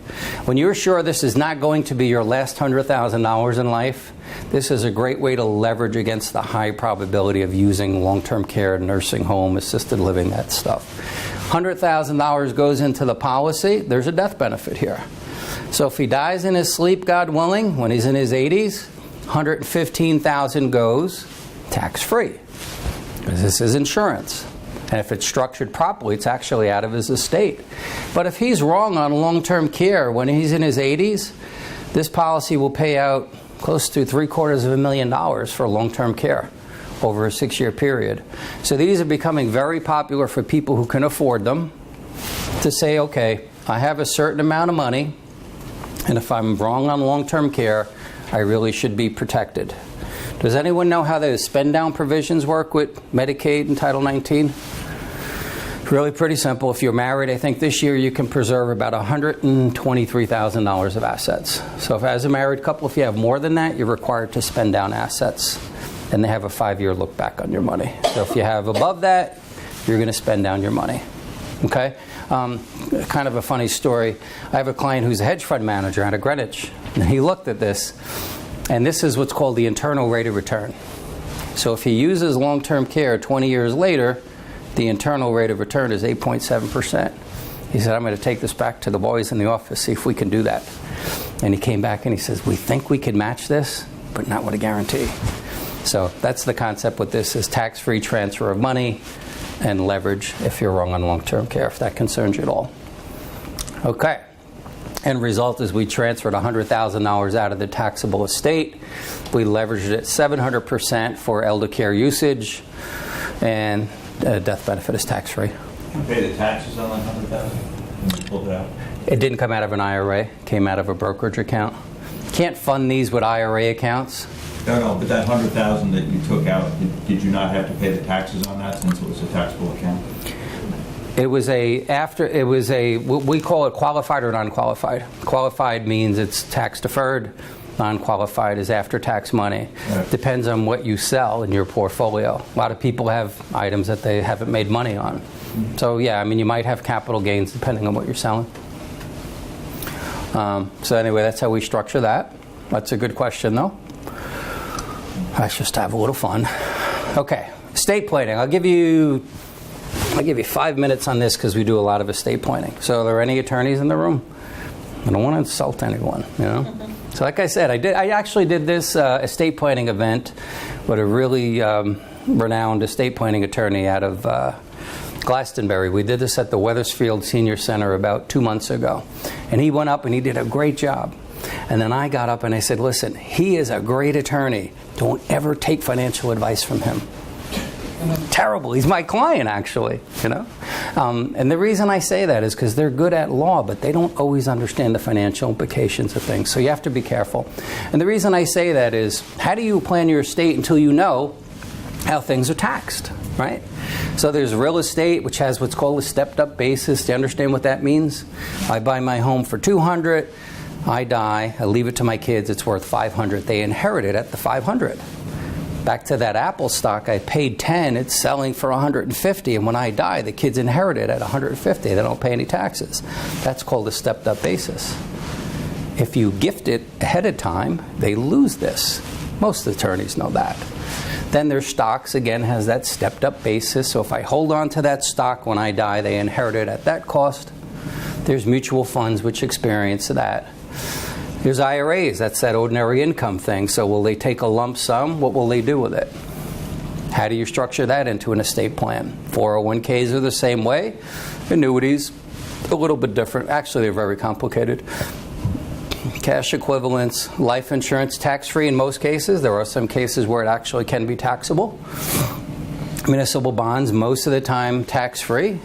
When you're sure this is not going to be your last $100,000 in life, this is a great way to leverage against the high probability of using long-term care, nursing home, assisted living, that stuff. $100,000 goes into the policy. There's a death benefit here. So if he dies in his sleep, God willing, when he's in his 80s, $115,000 goes tax-free, because this is insurance. And if it's structured properly, it's actually out of his estate. But if he's wrong on long-term care when he's in his 80s, this policy will pay out close to $750,000 for long-term care over a 6-year period. So these are becoming very popular for people who can afford them, to say, okay, I have a certain amount of money, and if I'm wrong on long-term care, I really should be protected. Does anyone know how those spend-down provisions work with Medicaid and Title 19? Really pretty simple. If you're married, I think this year you can preserve about $123,000 of assets. So if as a married couple, if you have more than that, you're required to spend down assets. And they have a 5-year look back on your money. So if you have above that, you're going to spend down your money. Okay? Kind of a funny story. I have a client who's a hedge fund manager out of Greenwich. And he looked at this. And this is what's called the internal rate of return. So if he uses long-term care 20 years later, the internal rate of return is 8.7%. He said, I'm going to take this back to the boys in the office, see if we can do that. And he came back and he says, we think we can match this, but not with a guarantee. So that's the concept with this, is tax-free transfer of money and leverage if you're wrong on long-term care, if that concerns you at all. Okay. End result is we transferred $100,000 out of the taxable estate. We leveraged it 700% for elder care usage, and death benefit is tax-free. You pay the taxes on that $100,000 when you pulled it out? It didn't come out of an IRA. It came out of a brokerage account. Can't fund these with IRA accounts. No, but that $100,000 that you took out, did you not have to pay the taxes on that since it was a taxable account? It was we call it qualified or non-qualified. Qualified means it's tax deferred. Non-qualified is after-tax money. Right. Depends on what you sell in your portfolio. A lot of people have items that they haven't made money on. Mm-hmm. So yeah, I mean, you might have capital gains depending on what you're selling. So anyway, that's how we structure that. That's a good question, though. Let's just have a little fun. Okay, estate planning. I'll give you 5 minutes on this because we do a lot of estate planning. So are there any attorneys in the room? I don't want to insult anyone, you know. Mm-hmm. So like I said, I actually did this estate planning event with a really renowned estate planning attorney out of Glastonbury. We did this at the Wethersfield Senior Center about 2 months ago. And he went up and he did a great job. And then I got up and I said, listen, he is a great attorney. Don't ever take financial advice from him. Terrible. He's my client, actually, you know. And the reason I say that is because they're good at law, but they don't always understand the financial implications of things. So you have to be careful. And the reason I say that is, how do you plan your estate until you know how things are taxed, right? So there's real estate, which has what's called a stepped-up basis. Do you understand what that means? I buy my home for $200. I die. I leave it to my kids. It's worth $500. They inherit it at the $500. Back to that Apple stock, I paid $10, it's selling for $150, and when I die, the kids inherit it at $150. They don't pay any taxes. That's called a stepped-up basis. If you gift it ahead of time, they lose this. Most attorneys know that. Then their stocks, again, has that stepped-up basis. So if I hold on to that stock when I die, they inherit it at that cost. There's mutual funds which experience that. There's IRAs, that's that ordinary income thing. So will they take a lump sum? What will they do with it? How do you structure that into an estate plan? 401ks are the same way. Annuities, a little bit different. Actually, they're very complicated. Cash equivalents, life insurance, tax-free in most cases. There are some cases where it actually can be taxable. Municipal bonds, most of the time tax-free,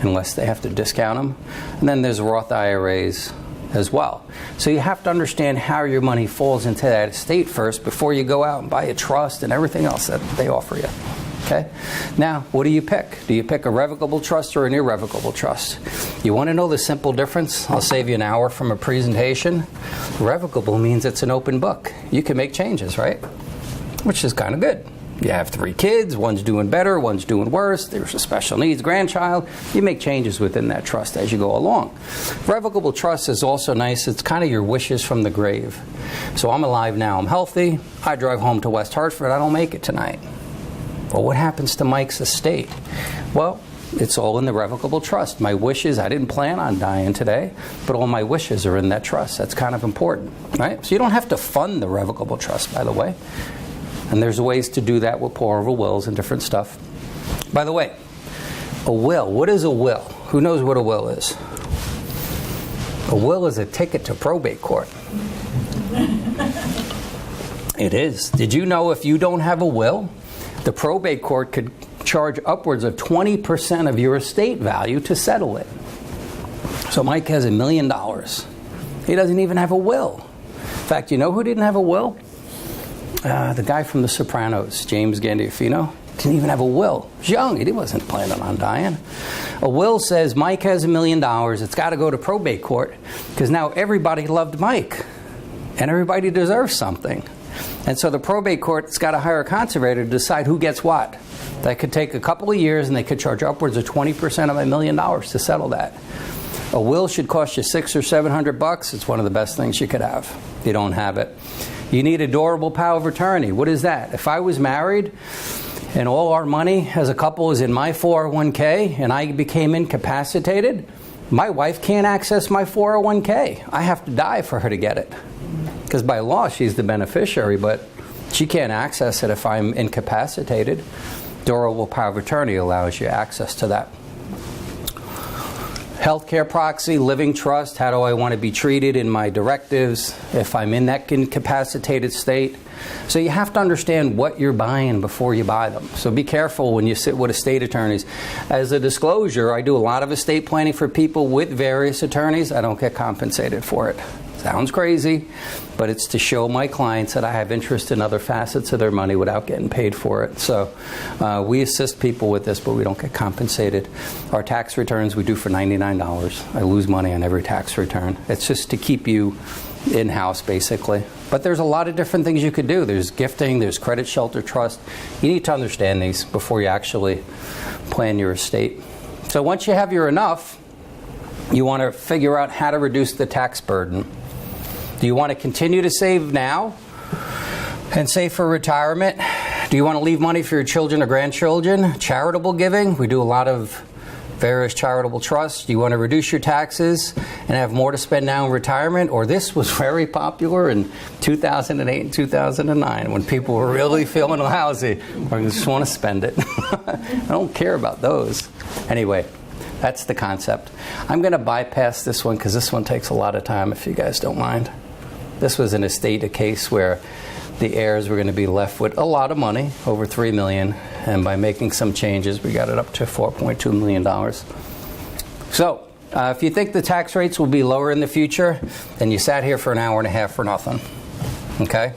unless they have to discount them. And then there's Roth IRAs as well. So you have to understand how your money falls into that estate first before you go out and buy a trust and everything else that they offer you. Okay? Now, what do you pick? Do you pick a revocable trust or an irrevocable trust? You want to know the simple difference? I'll save you an hour from a presentation. Revocable means it's an open book. You can make changes, right? Which is kind of good. You have 3 kids, one's doing better, one's doing worse, there's a special needs grandchild. You make changes within that trust as you go along. Revocable trust is also nice. It's kind of your wishes from the grave. So I'm alive now, I'm healthy, I drive home to West Hartford, I don't make it tonight. Well, what happens to Mike's estate? Well, it's all in the revocable trust. My wishes, I didn't plan on dying today, but all my wishes are in that trust. That's kind of important, right? So you don't have to fund the revocable trust, by the way. And there's ways to do that with pour-over wills and different stuff. By the way, a will. What is a will? Who knows what a will is? A will is a ticket to probate court. It is. Did you know if you don't have a will, the probate court could charge upwards of 20% of your estate value to settle it? So Mike has $1 million. He doesn't even have a will. In fact, you know who didn't have a will? The guy from The Sopranos, James Gandolfino, didn't even have a will. He was young. He wasn't planning on dying. A will says Mike has $1 million. It's got to go to probate court because now everybody loved Mike and everybody deserves something. And so the probate court's got to hire a conservator to decide who gets what. That could take a couple of years and they could charge upwards of 20% of $1 million to settle that. A will should cost you $600 or $700. It's one of the best things you could have if you don't have it. You need a durable power of attorney. What is that? If I was married and all our money as a couple is in my 401k and I became incapacitated, my wife can't access my 401k. I have to die for her to get it. Because by law, she's the beneficiary, but she can't access it if I'm incapacitated. Durable power of attorney allows you access to that. Healthcare proxy, living trust, how do I want to be treated in my directives if I'm in that incapacitated state? So you have to understand what you're buying before you buy them. So be careful when you sit with estate attorneys. As a disclosure, I do a lot of estate planning for people with various attorneys. I don't get compensated for it. Sounds crazy, but it's to show my clients that I have interest in other facets of their money without getting paid for it. So we assist people with this, but we don't get compensated. Our tax returns we do for $99. I lose money on every tax return. It's just to keep you in-house, basically. But there's a lot of different things you could do. There's gifting, there's credit shelter trust. You need to understand these before you actually plan your estate. So once you have your enough, you want to figure out how to reduce the tax burden. Do you want to continue to save now and save for retirement? Do you want to leave money for your children or grandchildren? Charitable giving. We do a lot of various charitable trusts. Do you want to reduce your taxes and have more to spend now in retirement? Or this was very popular in 2008 and 2009 when people were really feeling lousy. Or just want to spend it. I don't care about those. Anyway, that's the concept. I'm going to bypass this one because this one takes a lot of time if you guys don't mind. This was an estate case where the heirs were going to be left with a lot of money, over $3 million, and by making some changes, we got it up to $4.2 million. So, if you think the tax rates will be lower in the future, then you sat here for an hour and a half for nothing. Okay?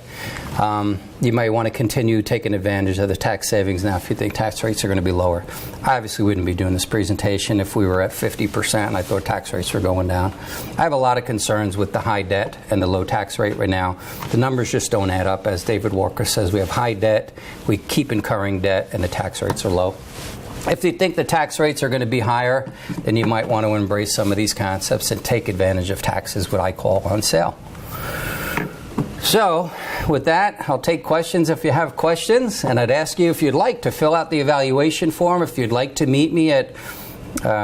You might want to continue taking advantage of the tax savings now if you think tax rates are going to be lower. I obviously wouldn't be doing this presentation if we were at 50% and I thought tax rates were going down. I have a lot of concerns with the high debt and the low tax rate right now. The numbers just don't add up. As David Walker says, we have high debt, we keep incurring debt, and the tax rates are low. If you think the tax rates are going to be higher, then you might want to embrace some of these concepts and take advantage of taxes, what I call on sale. So, with that, I'll take questions if you have questions, and I'd ask you if you'd like to fill out the evaluation form, if you'd like to meet me at,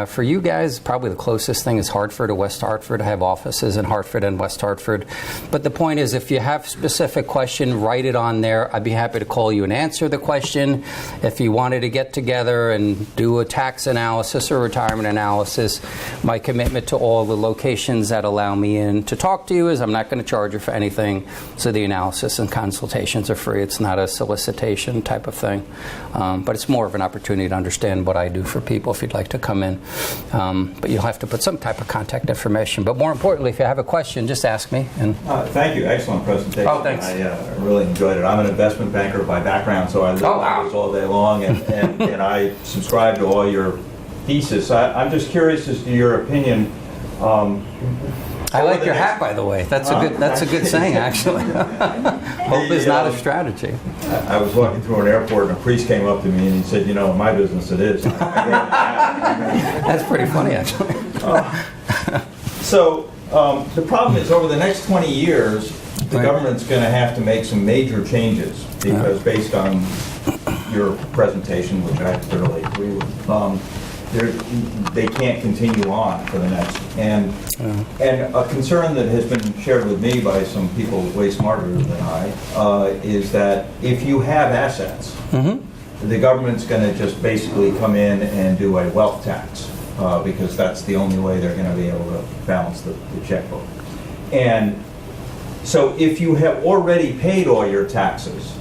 for you guys, probably the closest thing is Hartford or West Hartford. I have offices in Hartford and West Hartford. But the point is, if you have a specific question, write it on there. I'd be happy to call you and answer the question. If you wanted to get together and do a tax analysis or retirement analysis, my commitment to all the locations that allow me in to talk to you is I'm not going to charge you for anything. So the analysis and consultations are free. It's not a solicitation type of thing. But it's more of an opportunity to understand what I do for people if you'd like to come in. But you'll have to put some type of contact information. But more importantly, if you have a question, just ask me. And Thank you. Excellent presentation. Oh, thanks. I really enjoyed it. I'm an investment banker by background, so I live numbers all day long, and I subscribe to all your thesis. I'm just curious as to your opinion. I like your hat, by the way. That's a good saying, actually. Hope is not a strategy. I was walking through an airport, and a priest came up to me, and he said, "You know, in my business, it is." That's pretty funny, actually. So the problem is, over the next 20 years, the government's going to have to make some major changes because, based on your presentation, which I thoroughly agree with, they can't continue on for the next. And a concern that has been shared with me by some people way smarter than I is that if you have assets, the government's going to just basically come in and do a wealth tax because that's the only way they're going to be able to balance the checkbook. And so if you have already paid all your taxes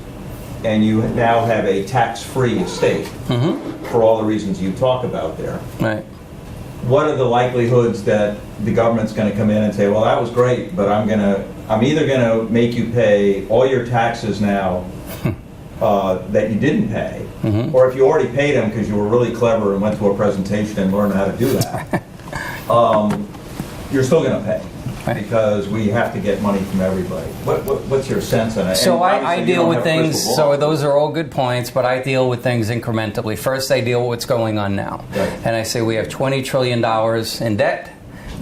and you now have a tax-free estate for all the reasons you talk about there, right? What are the likelihoods that the government's going to come in and say, well, that was great, but I'm either going to make you pay all your taxes now that you didn't pay, or if you already paid them because you were really clever and went to a presentation and learned how to do that, you're still going to pay. Because we have to get money from everybody. What's your sense on it? So I deal with things, so those are all good points, but I deal with things incrementally. First, I deal with what's going on now. Right. And I say we have $20 trillion in debt.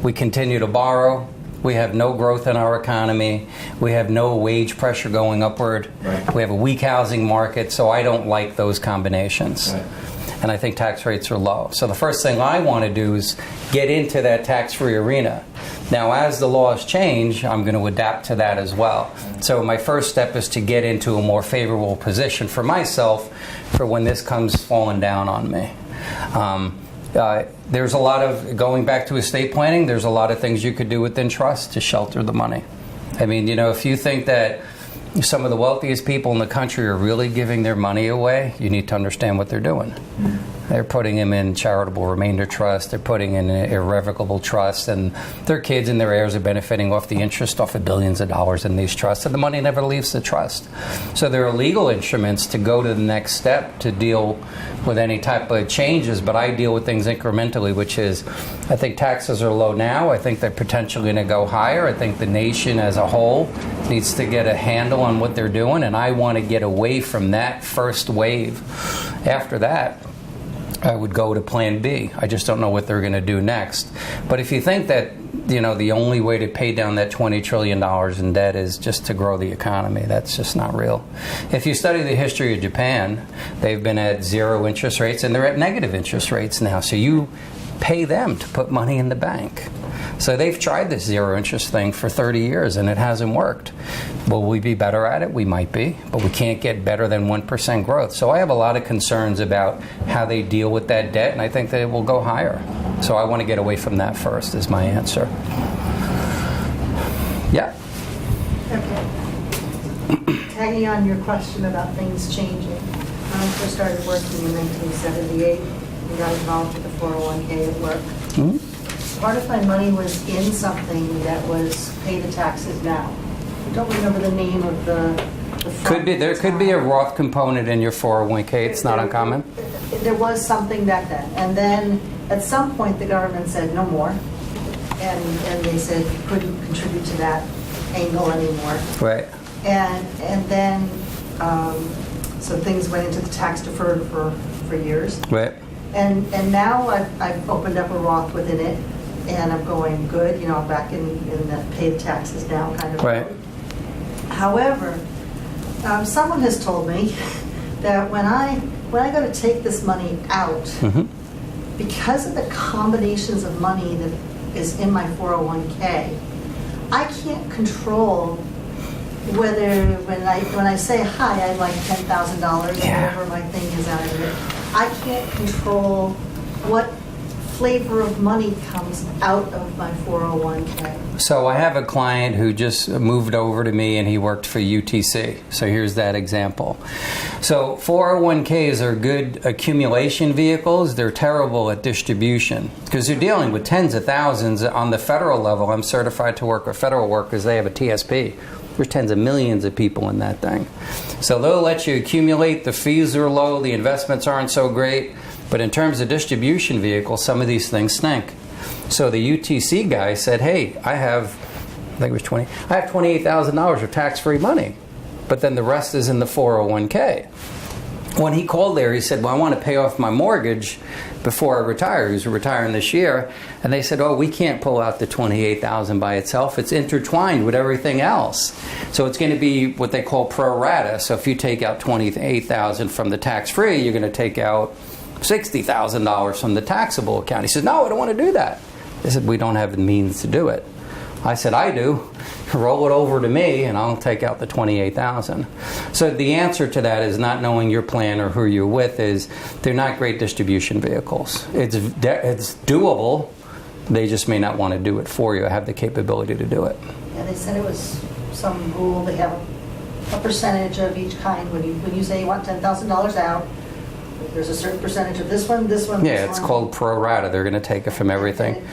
We continue to borrow. We have no growth in our economy. We have no wage pressure going upward. Right. We have a weak housing market, so I don't like those combinations. Right. And I think tax rates are low. So the first thing I want to do is get into that tax-free arena. Now, as the laws change, I'm going to adapt to that as well. So my first step is to get into a more favorable position for myself for when this comes falling down on me. There's a lot of, going back to estate planning, there's a lot of things you could do within trust to shelter the money. I mean, you know, if you think that some of the wealthiest people in the country are really giving their money away, you need to understand what they're doing. They're putting them in charitable remainder trust, they're putting in irrevocable trust, and their kids and their heirs are benefiting off the interest off of billions of dollars in these trusts, and the money never leaves the trust. So there are legal instruments to go to the next step to deal with any type of changes, but I deal with things incrementally, which is, I think taxes are low now, I think they're potentially going to go higher, I think the nation as a whole needs to get a handle on what they're doing, and I want to get away from that first wave. After that, I would go to plan B. I just don't know what they're going to do next. But if you think that, you know, the only way to pay down that $20 trillion in debt is just to grow the economy, that's just not real. If you study the history of Japan, they've been at zero interest rates and they're at negative interest rates now. So you pay them to put money in the bank. So they've tried this zero interest thing for 30 years and it hasn't worked. Will we be better at it? We might be, but we can't get better than 1% growth. So I have a lot of concerns about how they deal with that debt, and I think that it will go higher. So I want to get away from that first, is my answer. Yeah. tagging on your question about things changing. When I first started working in 1978, and got involved with the 401k at work. Part of my money was in something that was pay the taxes now. I don't remember the name of the fund There could be a Roth component in your 401k. It's not uncommon. There was something back then. And then at some point the government said no more. And they said you couldn't contribute to that angle anymore. Right. And then, so things went into the tax deferred for years. Right. And now I've opened up a Roth within it, and I'm going good, you know, I'm back in the pay the taxes now kind of. Right. However, someone has told me that when I go to take this money out, because of the combinations of money that is in my 401k, I can't control whether when I say hi, I'd like $10,000 or whatever my thing is out of it. I can't control what flavor of money comes out of my 401k. So I have a client who just moved over to me and he worked for UTC. So here's that example. So 401ks are good accumulation vehicles. They're terrible at distribution because they're dealing with tens of thousands. On the federal level, I'm certified to work with federal workers. They have a TSP. There's tens of millions of people in that thing. So they'll let you accumulate. The fees are low. The investments aren't so great. But in terms of distribution vehicles, some of these things stink. So the UTC guy said, hey, I have $28,000 of tax-free money. But then the rest is in the 401k. When he called there, he said, well, I want to pay off my mortgage before I retire. He was retiring this year. And they said, oh, we can't pull out the $28,000 by itself. It's intertwined with everything else. So it's going to be what they call pro rata. So if you take out $28,000 from the tax-free, you're going to take out $60,000 from the taxable account. He says, no, I don't want to do that. They said, we don't have the means to do it. I said, I do. Roll it over to me and I'll take out the $28,000. So the answer to that is not knowing your plan or who you're with is they're not great distribution vehicles. It's doable. They just may not want to do it for you, have the capability to do it. Yeah, they said it was some rule. They have a percentage of each kind. When you say you want $10,000 out, there's a certain percentage of this one. Yeah, it's called pro rata. They're going to take it from everything.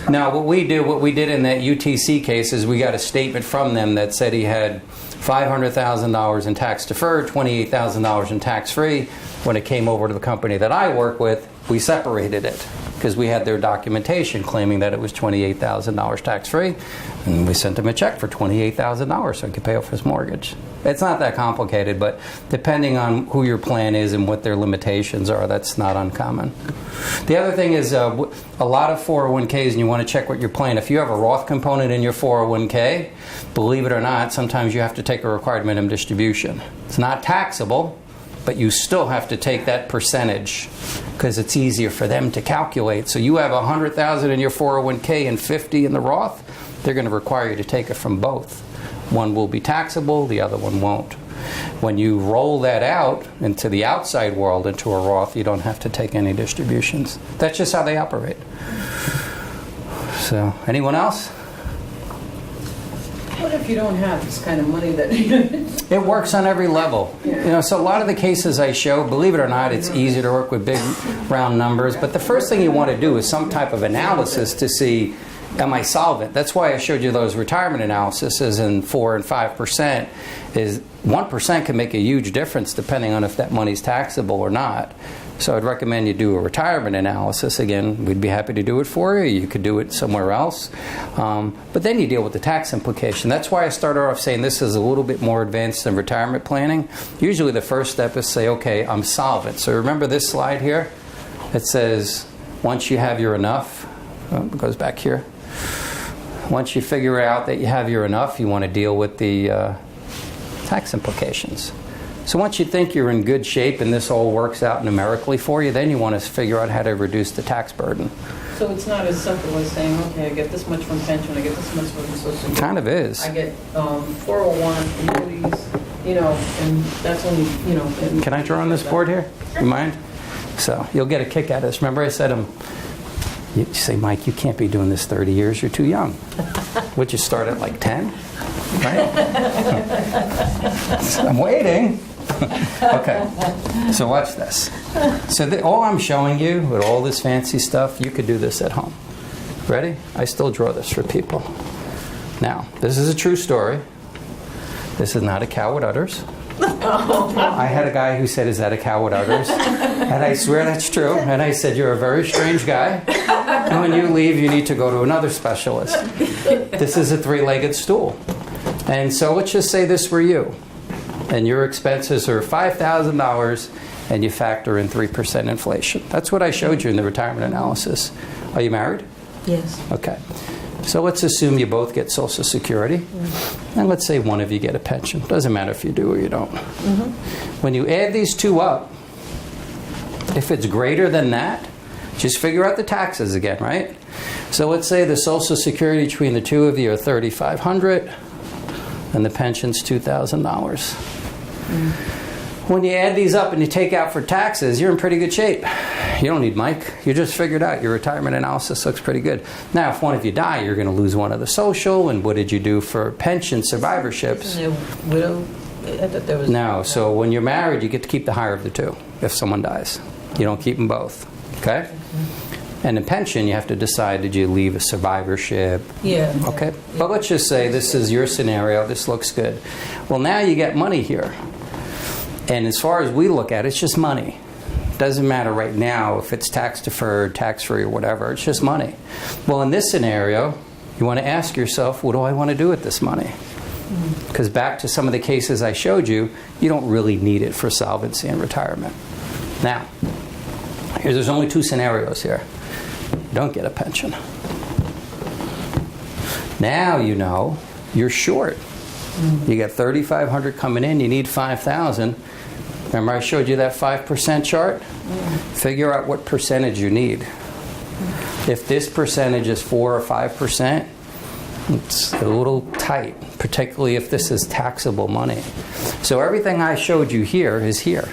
Now, what we did in that UTC case is we got a statement from them that said he had $500,000 in tax deferred, $28,000 in tax free. When it came over to the company that I work with, we separated it because we had their documentation claiming that it was $28,000 tax free, and we sent him a check for $28,000 so he could pay off his mortgage. It's not that complicated, but depending on who your plan is and what their limitations are, that's not uncommon. The other thing is a lot of 401ks, and you want to check what your plan. If you have a Roth component in your 401k, believe it or not, sometimes you have to take a required minimum distribution. It's not taxable, but you still have to take that percentage because it's easier for them to calculate. So you have $100,000 in your 401k and $50 in the Roth, they're going to require you to take it from both. One will be taxable, the other one won't. When you roll that out into the outside world, into a Roth, you don't have to take any distributions. That's just how they operate. So, anyone else? What if you don't have this kind of money that... It works on every level. Yeah. You know, so a lot of the cases I show, believe it or not, it's easy to work with big round numbers, but the first thing you want to do is some type of analysis to see, am I solvent? That's why I showed you those retirement analyses in 4 and 5%. Is 1% can make a huge difference depending on if that money's taxable or not. So I'd recommend you do a retirement analysis. Again, we'd be happy to do it for you. You could do it somewhere else. But then you deal with the tax implication. That's why I started off saying this is a little bit more advanced than retirement planning. Usually the first step is say, okay, I'm solvent. So remember this slide here? It says, once you have your enough, it goes back here. Once you figure out that you have your enough, you want to deal with the tax implications. So once you think you're in good shape and this all works out numerically for you, then you want to figure out how to reduce the tax burden. So it's not as simple as saying, okay, I get this much from pension, I get this much from Social Security. Kind of is. I get 401, annuities, you know, and that's only, you know. And can I draw on this board here? You mind? So you'll get a kick out of this. Remember I said, you say, Mike, you can't be doing this 30 years. You're too young. Would you start at like 10? right? I'm waiting. Okay, so watch this. So all I'm showing you with all this fancy stuff, you could do this at home. Ready? I still draw this for people. Now, this is a true story. This is not a cow with udders. I had a guy who said, "Is that a cow with udders?" And I swear that's true. And I said, "You're a very strange guy. And when you leave, you need to go to another specialist." This is a three-legged stool. And so let's just say this were you. And your expenses are $5,000 and you factor in 3% inflation. That's what I showed you in the retirement analysis. Are you married? Yes. Okay. So let's assume you both get Social Security, and let's say one of you get a pension. Doesn't matter if you do or you don't. When you add these two up, if it's greater than that, just figure out the taxes again, right? So let's say the Social Security between the two of you are $3,500, and the pension's $2,000. When you add these up and you take out for taxes, you're in pretty good shape. You don't need Mike. You just figured out your retirement analysis looks pretty good. Now, if one of you die, you're going to lose one of the social, and what did you do for pension survivorships? Widow, I thought there was... No, so when you're married, you get to keep the higher of the two if someone dies. You don't keep them both, okay? And in pension, you have to decide, did you leave a survivorship? Yeah. Okay, but let's just say this is your scenario. This looks good. Well, now you get money here. And as far as we look at it, it's just money. Doesn't matter right now if it's tax deferred, tax free, or whatever. It's just money. Well, in this scenario, you want to ask yourself, what do I want to do with this money? Because back to some of the cases I showed you, you don't really need it for solvency and retirement. Now, there's only two scenarios here. You don't get a pension. Now you know you're short. You got $3,500 coming in, you need $5,000. Remember I showed you that 5% chart? Figure out what percentage you need. If this percentage is 4 or 5%, it's a little tight, particularly if this is taxable money. So everything I showed you here is here.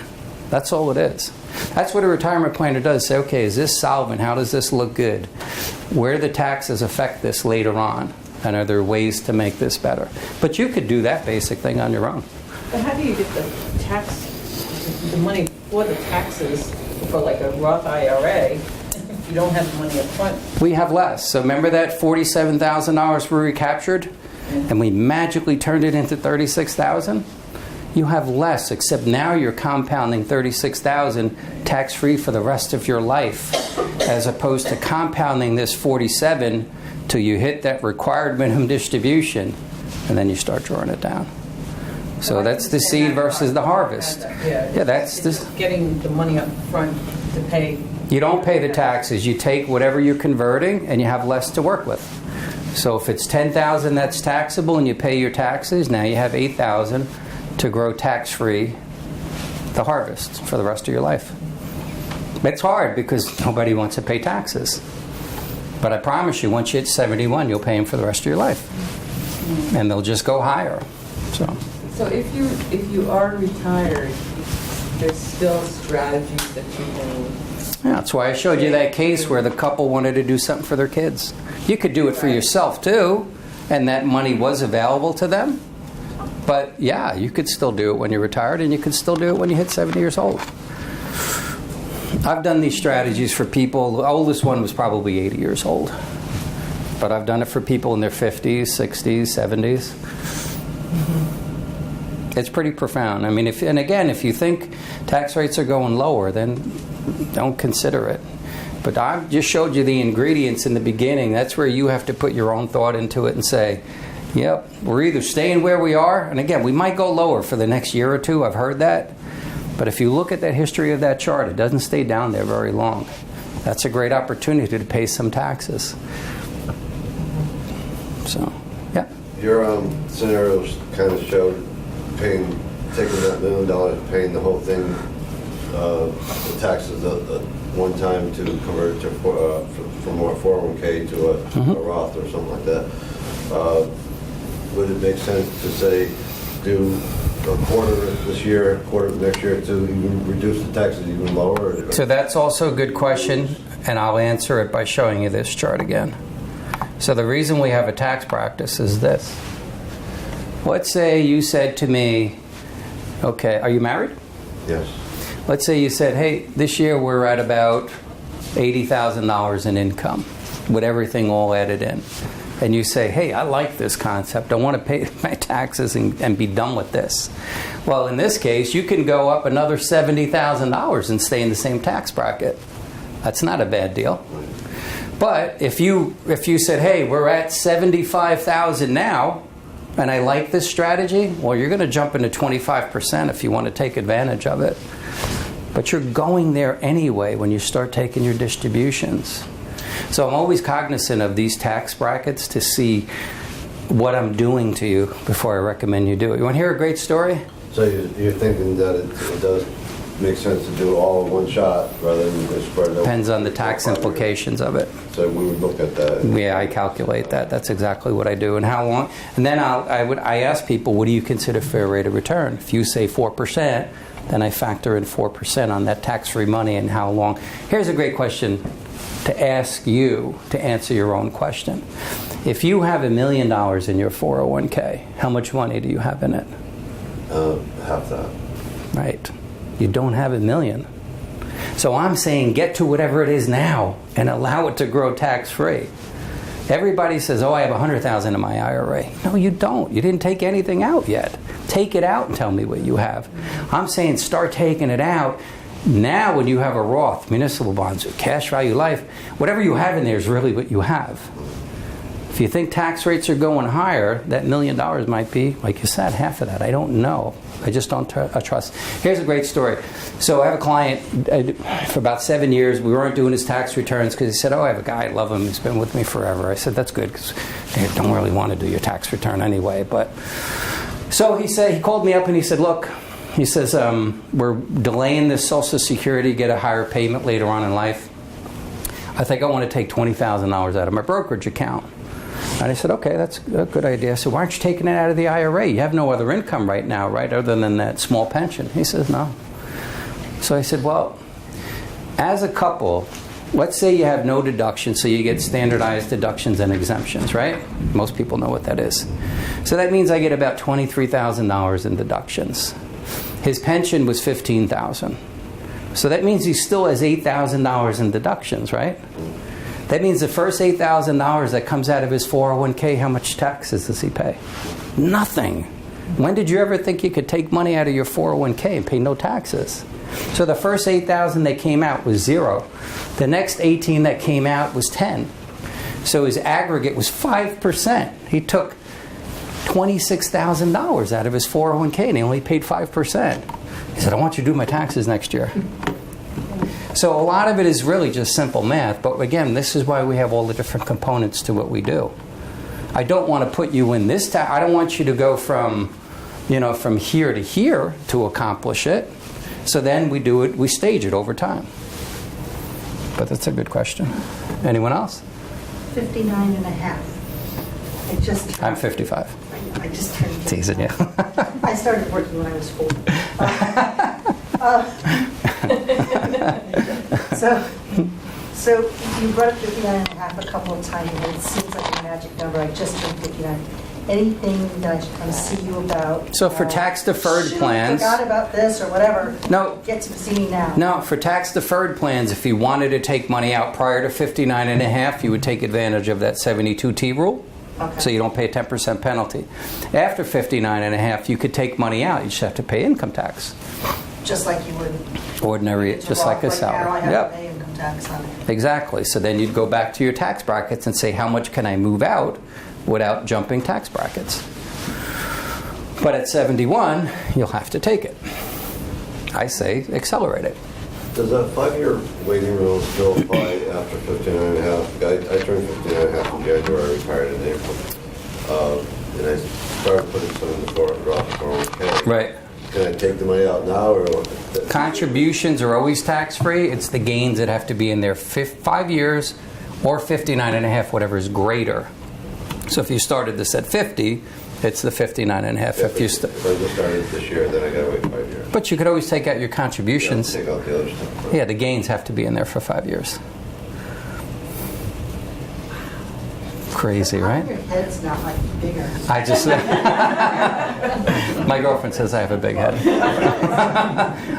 That's all it is. That's what a retirement planner does. Say, okay, is this solvent? How does this look good? Where do the taxes affect this later on? And are there ways to make this better? But you could do that basic thing on your own. But how do you get the money for the taxes for like a Roth IRA if you don't have the money up front? We have less. So remember that $47,000 we recaptured? And we magically turned it into $36,000? You have less, except now you're compounding $36,000 tax-free for the rest of your life, as opposed to compounding this $47,000 till you hit that required minimum distribution, and then you start drawing it down. So that's the seed versus the harvest. Yeah, that's this. Getting the money up front to pay. You don't pay the taxes. You take whatever you're converting, and you have less to work with. So if it's $10,000 that's taxable, and you pay your taxes, now you have $8,000 to grow tax-free the harvest for the rest of your life. It's hard because nobody wants to pay taxes. But I promise you, once you hit 71, you'll pay them for the rest of your life. And they'll just go higher. So if you are retired, there's still strategies that you can... Yeah, that's why I showed you that case where the couple wanted to do something for their kids. You could do it for yourself too, and that money was available to them. But yeah, you could still do it when you're retired, and you could still do it when you hit 70 years old. I've done these strategies for people. The oldest one was probably 80 years old. But I've done it for people in their 50s, 60s, 70s. It's pretty profound. I mean, if you think tax rates are going lower, then don't consider it. But I just showed you the ingredients in the beginning. That's where you have to put your own thought into it and say, yep, we're either staying where we are, and again, we might go lower for the next year or two. I've heard that. But if you look at that history of that chart, it doesn't stay down there very long. That's a great opportunity to pay some taxes. So, yeah. Your scenarios kind of showed taking that $1 million, paying the whole thing, the taxes at one time to convert it to from a 401k to a Roth or something like that. Would it make sense to say do a quarter this year, a quarter next year to even reduce the taxes even lower? So that's also a good question, and I'll answer it by showing you this chart again. So the reason we have a tax practice is this. let's say you said to me, okay, are you married? Yes. Let's say you said, hey, this year we're at about $80,000 in income with everything all added in. And you say, hey, I like this concept. I want to pay my taxes and be done with this. Well, in this case, you can go up another $70,000 and stay in the same tax bracket. That's not a bad deal. But if you said, hey, we're at $75,000 now, and I like this strategy, well, you're going to jump into 25% if you want to take advantage of it. But you're going there anyway when you start taking your distributions. So I'm always cognizant of these tax brackets to see what I'm doing to you before I recommend you do it. You want to hear a great story? So you're thinking that it does make sense to do it all in one shot rather than just spread it over? Depends on the tax implications of it. So we would look at that. Yeah, I calculate that. That's exactly what I do. And how long? And then I ask people, what do you consider fair rate of return? If you say 4%, then I factor in 4% on that tax-free money and how long. Here's a great question to ask you to answer your own question. If you have $1 million in your 401k, how much money do you have in it? Half that. Right. You don't have $1 million. So I'm saying get to whatever it is now and allow it to grow tax-free. Everybody says, oh, I have $100,000 in my IRA. No, you don't. You didn't take anything out yet. Take it out and tell me what you have. I'm saying start taking it out. Now when you have a Roth, municipal bonds, cash value life, whatever you have in there is really what you have. If you think tax rates are going higher, that $1 million might be, like you said, half of that. I don't know. I just don't trust. Here's a great story. So I have a client for about 7 years. We weren't doing his tax returns because he said, oh, I have a guy, I love him. He's been with me forever. I said, that's good because they don't really want to do your tax return anyway. But so he called me up and he said, look, he says, we're delaying this Social Security, get a higher payment later on in life. I think I want to take $20,000 out of my brokerage account. And I said, okay, that's a good idea. I said, why aren't you taking it out of the IRA? You have no other income right now, right, other than that small pension. He says, no. So I said, well, as a couple, let's say you have no deductions, so you get standardized deductions and exemptions, right? Most people know what that is. So that means I get about $23,000 in deductions. His pension was $15,000. So that means he still has $8,000 in deductions, right? That means the first $8,000 that comes out of his 401k, how much taxes does he pay? Nothing. When did you ever think you could take money out of your 401k and pay no taxes? So the first $8,000 that came out was 0. The next 18 that came out was 10. So his aggregate was 5%. He took $26,000 out of his 401k and he only paid 5%. He said, I want you to do my taxes next year. So a lot of it is really just simple math, but again, this is why we have all the different components to what we do. I don't want to put you in this I don't want you to go from here to here to accomplish it. So then we stage it over time. But that's a good question. Anyone else? 59 and a half. I'm 55. I just turned 55. Teasing you. I started working when I was 4. So you brought up 59 and a half a couple of times, and it seems like a magic number. I just turned 59. Anything that I should come see you about? So for tax deferred plans, forgot about this or whatever. No. Get to see me now. No, for tax deferred plans, if you wanted to take money out prior to 59 and a half, you would take advantage of that 72T rule. Okay. So you don't pay a 10% penalty. After 59 and a half, you could take money out. You just have to pay income tax. Just like you would. Ordinary, just like a Now I salary. have to pay income tax on it. Exactly. So then you'd go back to your tax brackets and say, how much can I move out without jumping tax brackets? But at 71, you'll have to take it. I say accelerate it. Does that 5-year waiting rule still apply after 59 and a half? I turned 59 and a half in January, retired in April. And I started putting some in the Roth 401k. Right. Can I take the money out now? Or Contributions are always tax-free. It's the gains that have to be in there 5 years or 59 and a half, whatever is greater. So if you started this at 50, it's the 59 and a half. If I just started this year, then I got to wait 5 years. But you could always take out your contributions. Take out the other stuff. Right? Yeah, the gains have to be in there for 5 years. Crazy, right? Your head's not like bigger. I just, my girlfriend says I have a big head.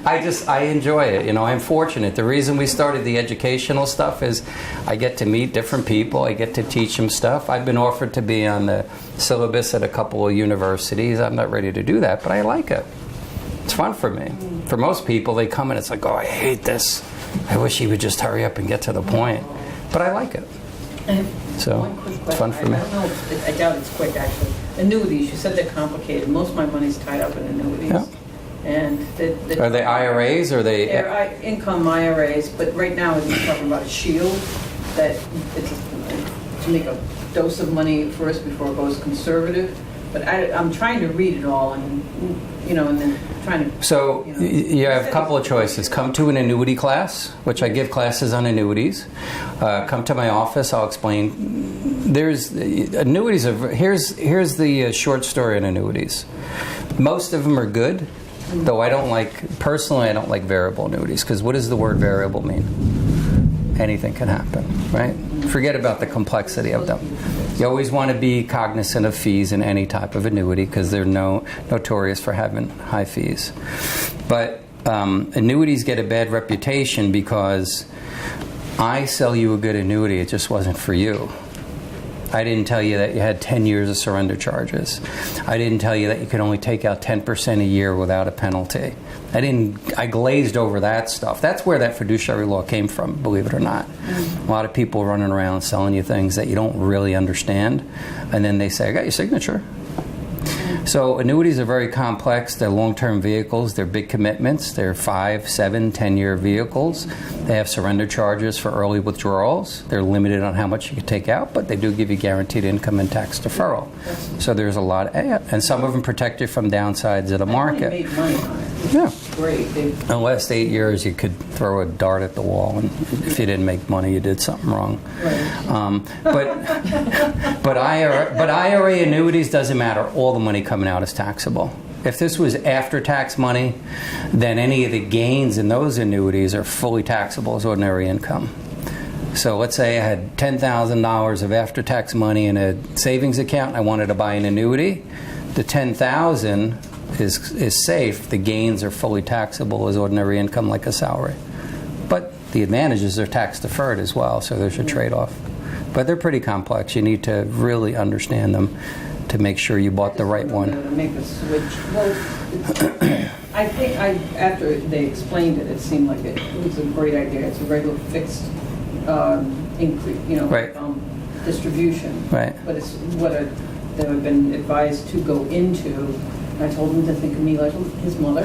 I enjoy it. You know, I'm fortunate. The reason we started the educational stuff is I get to meet different people. I get to teach them stuff. I've been offered to be on the syllabus at a couple of universities. I'm not ready to do that, but I like it. It's fun for me. For most people, they come and it's like, oh, I hate this. I wish he would just hurry up and get to the point. But I like it. So One quick it's fun question. for me. I don't know, I doubt it's quick, actually. Annuities, you said they're complicated. Most of my money's tied up in annuities. Yeah. And Are they IRAs or are they? They're income IRAs, but right now we're talking about a shield that it's to make a dose of money first before it goes conservative. But I'm trying to read it all and, you know, and then trying to... So you know. you have a couple of choices. Come to an annuity class, which I give classes on annuities. Come to my office, I'll explain. There's annuities. Here's the short story on annuities. Most of them are good, though I don't like variable annuities, because what does the word variable mean? Anything can happen, right? Forget about the complexity of them. You always want to be cognizant of fees in any type of annuity because they're notorious for having high fees. But annuities get a bad reputation because I sell you a good annuity, it just wasn't for you. I didn't tell you that you had 10 years of surrender charges. I didn't tell you that you could only take out 10% a year without a penalty. I glazed over that stuff. That's where that fiduciary law came from, believe it or not. A lot of people running around selling you things that you don't really understand, and then they say, I got your signature. So annuities are very complex. They're long-term vehicles. They're big commitments. They're 5, 7, 10-year vehicles. They have surrender charges for early withdrawals. They're limited on how much you can take out, but they do give you guaranteed income and tax deferral. So there's a lot, and some of them protect you from downsides of the market. They made money on it. Yeah. Great. In the last 8 years, you could throw a dart at the wall, and if you didn't make money, you did something wrong. Right. But IRA annuities doesn't matter. All the money coming out is taxable. If this was after-tax money, then any of the gains in those annuities are fully taxable as ordinary income. So let's say I had $10,000 of after-tax money in a savings account, and I wanted to buy an annuity. The $10,000 is safe. The gains are fully taxable as ordinary income, like a salary. But the advantages are tax deferred as well, so there's a trade-off. But they're pretty complex. You need to really understand them to make sure you bought the right one. To make a switch. Well, I think after they explained it, it seemed like it was a great idea. It's a regular fixed increase, Right. Distribution. Right. But it's what they have been advised to go into. I told him to think of me like his mother,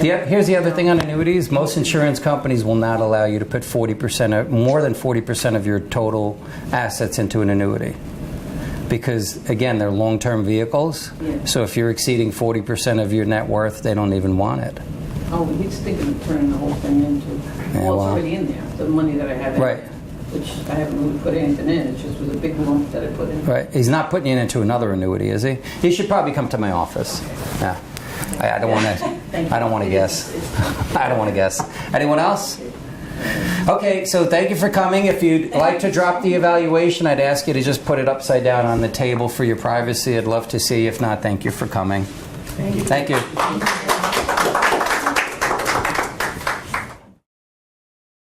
Here's the other thing on annuities. Most insurance companies will not allow you to put more than 40% of your total assets into an annuity. Because, again, they're long-term vehicles. Yeah. So if you're exceeding 40% of your net worth, they don't even want it. Oh, he's thinking of turning the whole thing into, Yeah, well, well, it's already in there, the money that I have in Right. there, which I haven't really put anything in. It just was a big lump that I put in. Right. He's not putting it into another annuity, is he? He should probably come to my office. Yeah. I don't want to. I don't want to guess. I don't want to guess. Anyone else? Okay, so thank you for coming. If you'd like to drop the evaluation, I'd ask you to just put it upside down on the table for your privacy. I'd love to see. If not, thank you for coming. Thank you. Thank you.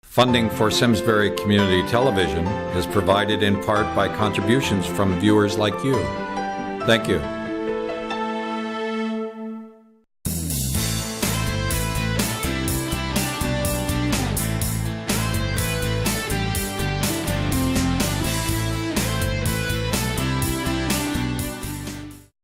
Funding for Simsbury Community Television is provided in part by contributions from viewers like you. Thank you.